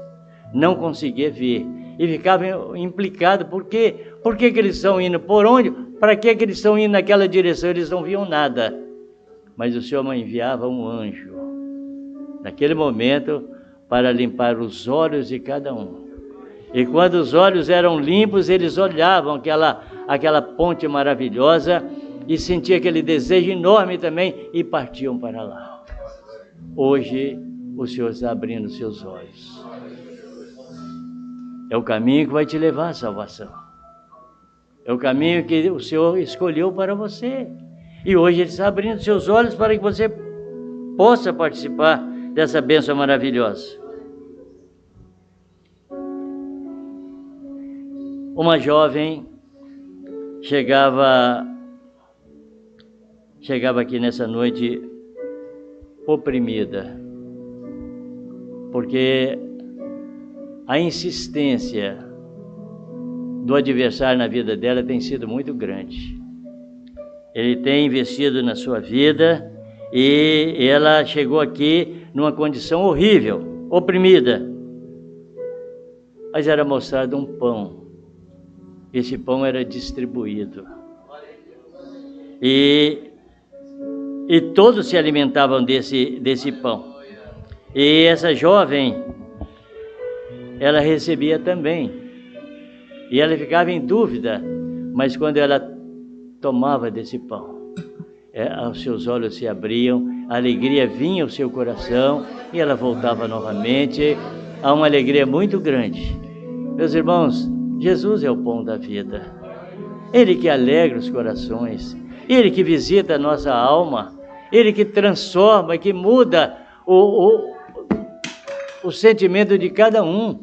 não conseguia ver e ficavam implicados. Por que que eles estão indo? Por onde? Para que eles estão indo naquela direção? Eles não viam nada. Mas o Senhor enviava um anjo naquele momento para limpar os olhos de cada um. E quando os olhos eram limpos, eles olhavam aquela ponte maravilhosa e sentiam aquele desejo enorme também e partiam para lá. Hoje o Senhor está abrindo seus olhos. É o caminho que vai te levar à salvação. É o caminho que o Senhor escolheu para você. E hoje Ele está abrindo seus olhos para que você possa participar dessa bênção maravilhosa. Uma jovem chegava aqui nessa noite oprimida, porque a insistência do adversário na vida dela tem sido muito grande. Ele tem investido na sua vida e ela chegou aqui numa condição horrível, oprimida. Mas era mostrado um pão. Esse pão era distribuído. E todos se alimentavam desse pão. E essa jovem, ela recebia também. E ela ficava em dúvida, mas quando ela tomava desse pão, os seus olhos se abriam, a alegria vinha ao seu coração e ela voltava novamente a uma alegria muito grande. Meus irmãos, Jesus é o pão da vida. Ele que alegra os corações, Ele que visita a nossa alma, Ele que transforma, que muda o sentimento de cada um.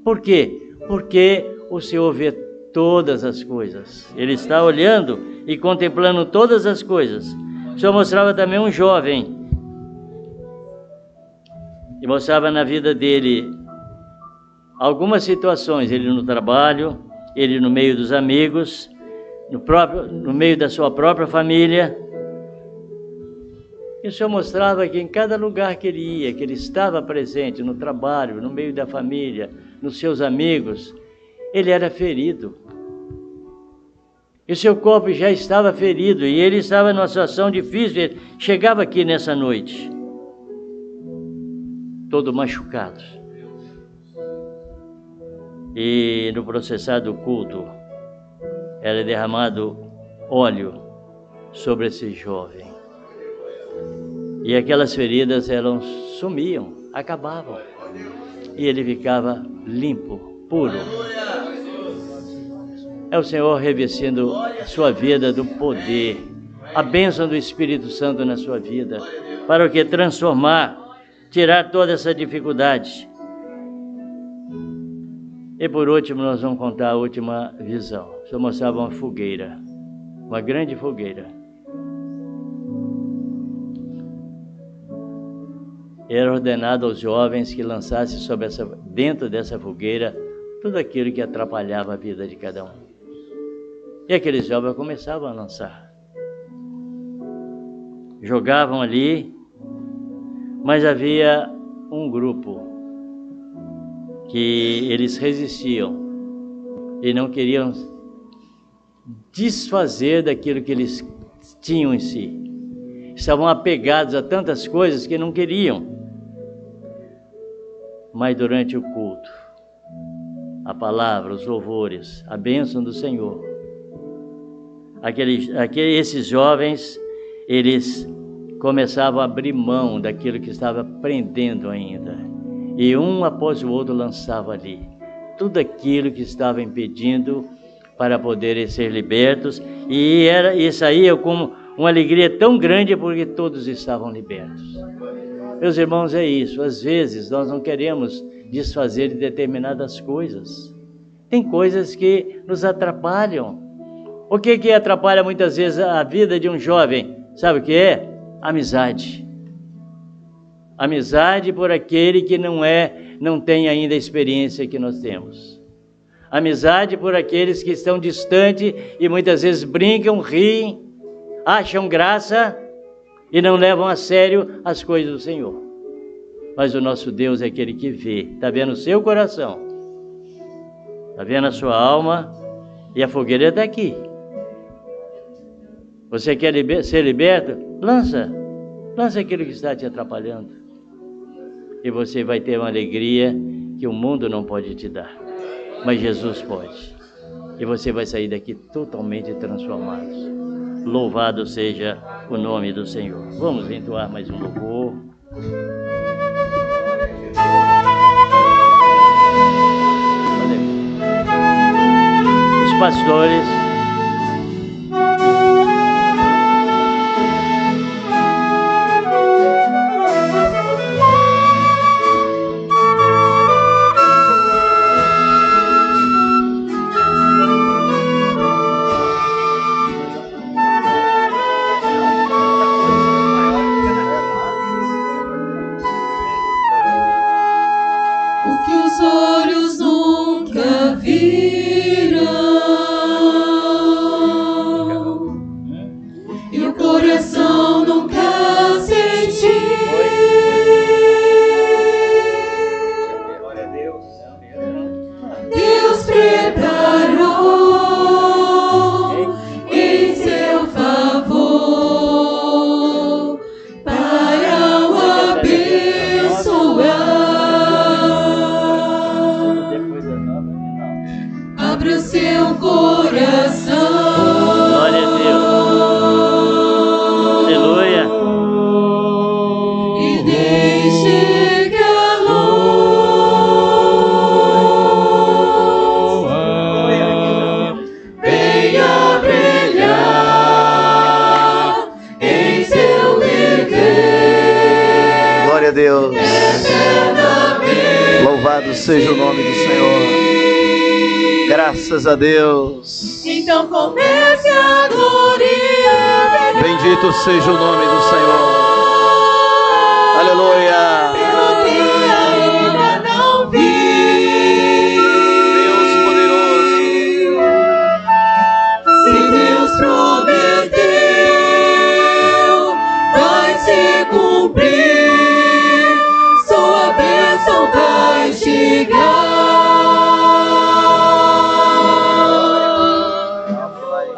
Por quê? Porque o Senhor vê todas as coisas. Ele está olhando e contemplando todas as coisas. O Senhor mostrava também um jovem e mostrava na vida dele algumas situações, ele no trabalho, ele no meio dos amigos, no meio da sua própria família. E o Senhor mostrava que em cada lugar que ele ia, que ele estava presente, no trabalho, no meio da família, nos seus amigos, ele era ferido. E o seu corpo já estava ferido e ele estava numa situação difícil. Ele chegava aqui nessa noite, todo machucado. E no processar do culto, era derramado óleo sobre esse jovem. E aquelas feridas, elas sumiam, acabavam. E ele ficava limpo, puro. É o Senhor revestindo a sua vida do poder, a bênção do Espírito Santo na sua vida, para o que? Transformar, tirar toda essa dificuldade. E por último, nós vamos contar a última visão. O Senhor mostrava uma fogueira, uma grande fogueira. Era ordenado aos jovens que lançassem dentro dessa fogueira tudo aquilo que atrapalhava a vida de cada um. E aqueles jovens começavam a lançar. Jogavam ali, mas havia um grupo que eles resistiam e não queriam desfazer daquilo que eles tinham em si. Estavam apegados a tantas coisas que não queriam. Mas durante o culto, a palavra, os louvores, a bênção do Senhor, esses jovens, eles começavam a abrir mão daquilo que estava aprendendo ainda. E um após o outro lançava ali tudo aquilo que estava impedindo para poderem ser libertos. E saía com uma alegria tão grande porque todos estavam libertos. Meus irmãos, é isso. Às vezes nós não queremos desfazer de determinadas coisas. Tem coisas que nos atrapalham. O que atrapalha muitas vezes a vida de um jovem? Sabe o que é? Amizade. Amizade por aquele que não tem ainda a experiência que nós temos. Amizade por aqueles que estão distantes e muitas vezes brincam, riem, acham graça e não levam a sério as coisas do Senhor. Mas o nosso Deus é aquele que vê, está vendo o seu coração, está vendo a sua alma, e a fogueira está aqui. Você quer ser liberto? Lança aquilo que está te atrapalhando. E você vai ter uma alegria que o mundo não pode te dar, mas Jesus pode. E você vai sair daqui totalmente transformado. Louvado seja o nome do Senhor. Vamos entoar mais um louvor. Os pastores. Seja o nome do Senhor. Graças a Deus. Então comece a glória. Bendito seja o nome do Senhor. Aleluia. Pelo que ainda não vi. Deus poderoso. Se Deus prometeu, vai se cumprir. Sua bênção vai chegar.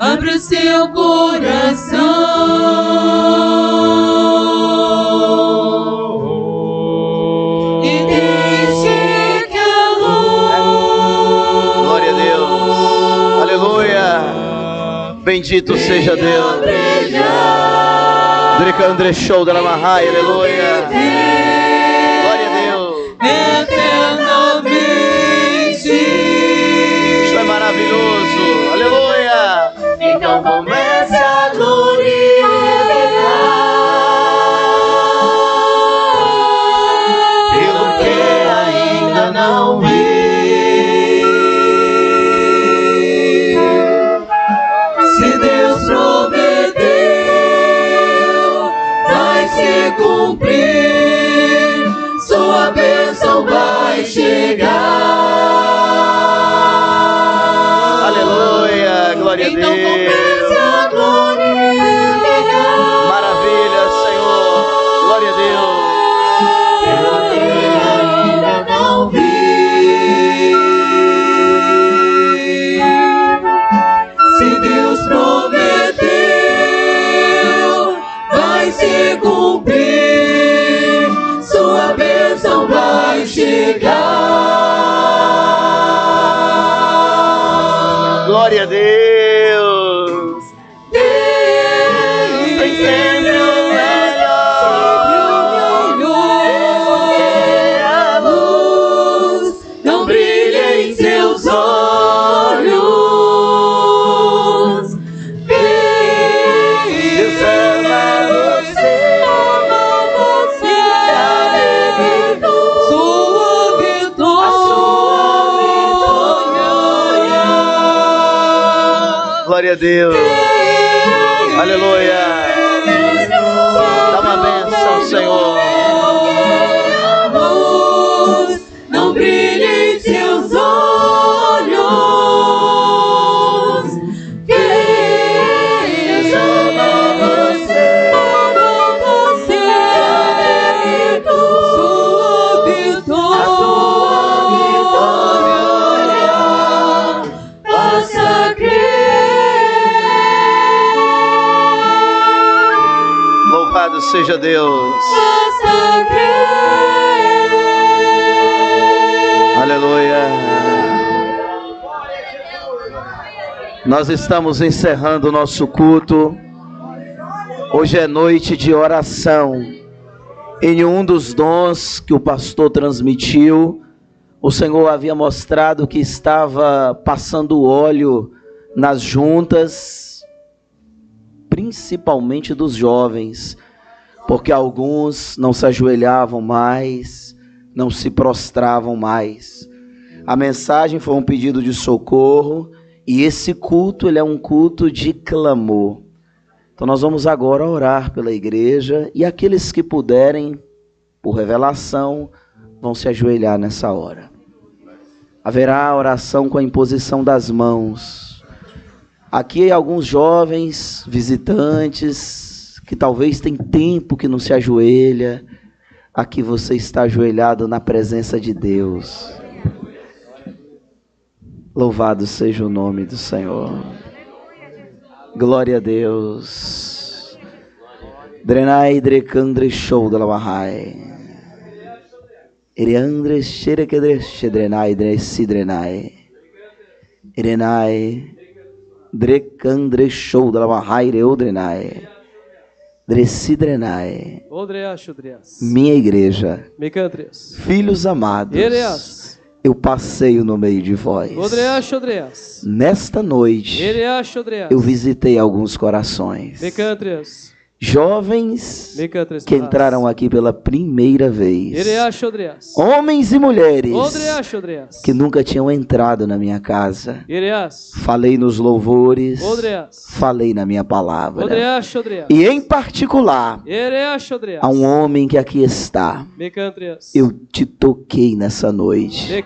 Abre o seu coração e deixe que a luz. Glória a Deus. Aleluia. Bendito seja Deus. Drica André Show da Lamahai. Aleluia. Maravilhoso, aleluia. Então comece a glorificar pelo que ainda não vi. Se Deus prometeu, vai se cumprir. Glória a então Deus. comece a glorificar. Maravilha, Senhor. Glória a Deus. Eu ainda não vi. Se Deus prometeu, vai se cumprir. Sua bênção vai chegar. Glória a Deus. Tem sempre o melhor. A luz não brilha em seus olhos. Deus ama você. Sua vitória. Glória a Deus. Aleluia. Dá uma bênção, Senhor. A luz não brilha em seus olhos. Deus ama você. Sua vitória. Faça crer. Louvado seja Deus. Faça crer. Aleluia. Nós estamos encerrando o nosso culto. Hoje é noite de oração. Em um dos dons que o pastor transmitiu, o Senhor havia mostrado que estava passando óleo nas juntas, principalmente dos jovens, porque alguns não se ajoelhavam mais, não se prostravam mais. A mensagem foi um pedido de socorro, e esse culto, ele é um culto de clamor. Então nós vamos agora orar pela igreja, e aqueles que puderem, por revelação, vão se ajoelhar nessa hora. Haverá oração com a imposição das mãos. Aqui alguns jovens visitantes, que talvez tem tempo que não se ajoelha. Aqui você está ajoelhado na presença de Deus. Louvado seja o nome do Senhor. Glória a Deus. Drenai drekandre show da lavahai. Iriandre xerekedre xedrenai drenai. Irenai drekandre show da lavahai reodrenai. Drenai. Minha igreja, filhos amados, eu passeio no meio de vós. Nesta noite, eu visitei alguns corações. Jovens que entraram aqui pela primeira vez. Homens e mulheres que nunca tinham entrado na minha casa. Falei nos louvores, falei na minha palavra. E em particular, a um homem que aqui está. Eu te toquei nessa noite.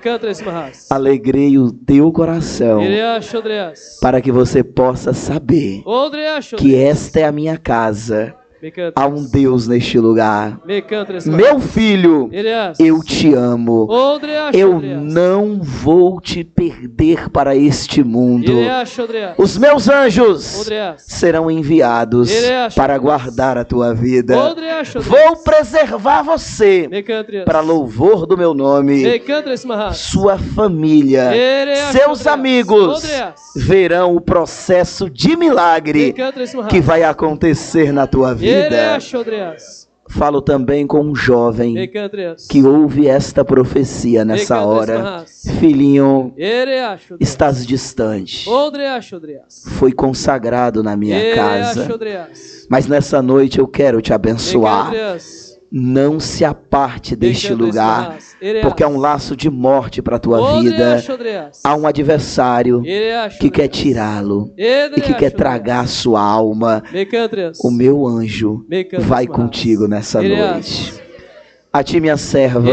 Alegrei o teu coração para que você possa saber que esta é a minha casa. Há um Deus neste lugar. Meu filho, eu te amo. Eu não vou te perder para este mundo. Os meus anjos serão enviados para guardar a tua vida. Vou preservar você para louvor do meu nome. Sua família, seus amigos verão o processo de milagre que vai acontecer na tua vida. Falo também com um jovem que ouve esta profecia nessa hora. Filhinho, estás distante. Foi consagrado na minha casa, mas nessa noite eu quero te abençoar. Não se aparte deste lugar, porque há um laço de morte para a tua vida. Há um adversário que quer tirá-lo e que quer tragar a sua alma. O meu anjo vai contigo nessa noite. A ti, minha serva,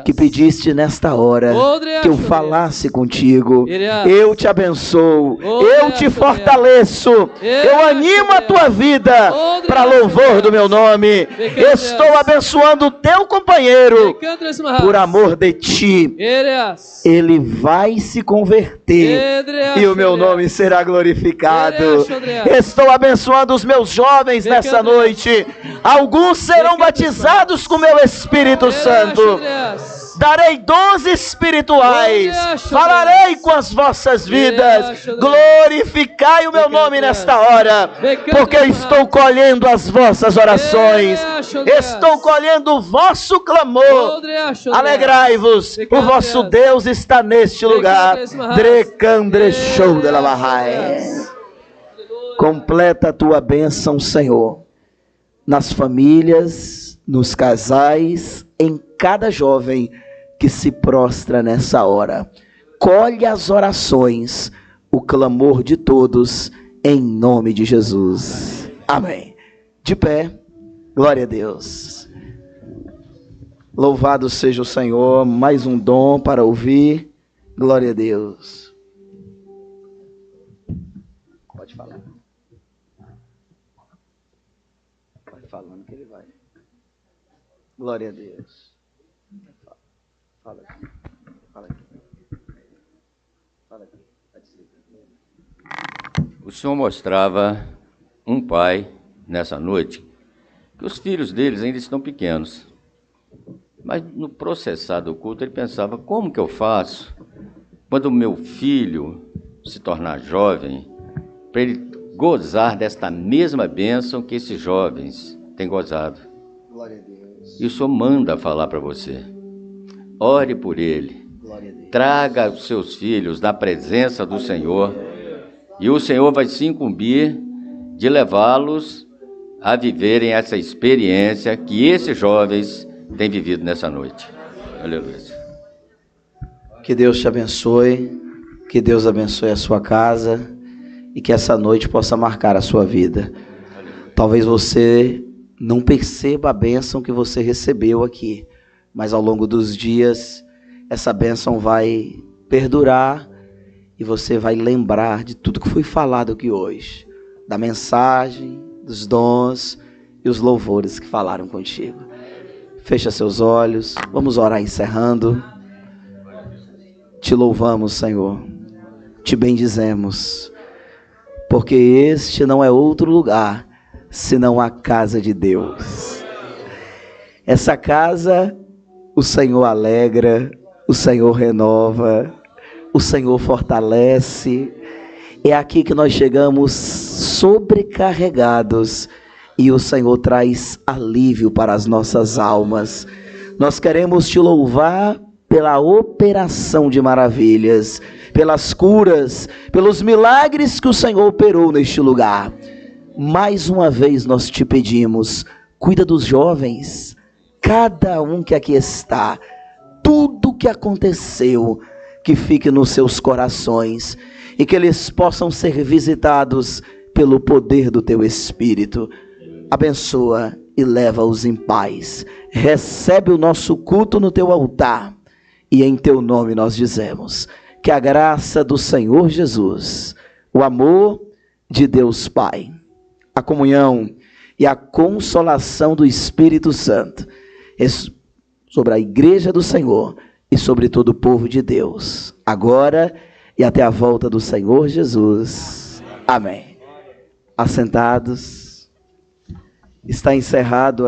que pediste nesta hora que eu falasse contigo. Eu te abençoo, eu te fortaleço, eu animo a tua vida para louvor do meu nome. Estou abençoando o teu companheiro por amor de ti. Ele vai se converter e o meu nome será glorificado. Estou abençoando os meus jovens nessa noite. Alguns serão batizados com meu Espírito Santo. Darei dons espirituais. Falarei com as vossas vidas. Glorificai o meu nome nesta hora, porque eu estou colhendo as vossas orações. Estou colhendo o vosso clamor. Alegrai-vos, o vosso Deus está neste lugar. Completa a tua bênção, Senhor, nas famílias, nos casais, em cada jovem que se prostra nessa hora. Colhe as orações, o clamor de todos, em nome de Jesus. Amém. De pé, glória a Deus. Louvado seja o Senhor, mais um dom para ouvir. Glória a Deus. Pode falar. Pode falando que ele vai. Glória a Deus. Fala aqui. Fala aqui. Fala aqui. O Senhor mostrava um pai, nessa noite, que os filhos deles ainda estão pequenos. Mas no processar do culto, ele pensava, como que eu faço quando o meu filho se tornar jovem, para ele gozar desta mesma bênção que esses jovens têm gozado? Glória a Deus. E o Senhor manda falar para você. Ore por ele. Traga os seus filhos na presença do Senhor. E o Senhor vai se incumbir de levá-los a viverem essa experiência que esses jovens têm vivido nessa noite. Aleluia. Que Deus te abençoe. Que Deus abençoe a sua casa. E que essa noite possa marcar a sua vida. Talvez você não perceba a bênção que você recebeu aqui, mas ao longo dos dias, essa bênção vai perdurar e você vai lembrar de tudo que foi falado aqui hoje, da mensagem, dos dons e os louvores que falaram contigo. Fecha seus olhos, vamos orar encerrando. Te louvamos, Senhor, te bendizemos, porque este não é outro lugar senão a casa de Deus. Essa casa, o Senhor alegra, o Senhor renova, o Senhor fortalece. É aqui que nós chegamos sobrecarregados e o Senhor traz alívio para as nossas almas. Nós queremos te louvar pela operação de maravilhas, pelas curas, pelos milagres que o Senhor operou neste lugar. Mais uma vez nós te pedimos, cuida dos jovens, cada um que aqui está, tudo que aconteceu, que fique nos seus corações e que eles possam ser visitados pelo poder do teu Espírito. Abençoa e leva-os em paz. Recebe o nosso culto no teu altar e em teu nome nós dizemos que a graça do Senhor Jesus, o amor de Deus Pai, a comunhão e a consolação do Espírito Santo sobre a igreja do Senhor e sobre todo o povo de Deus, agora e até a volta do Senhor Jesus. Amém. Assentados, está encerrado aqui.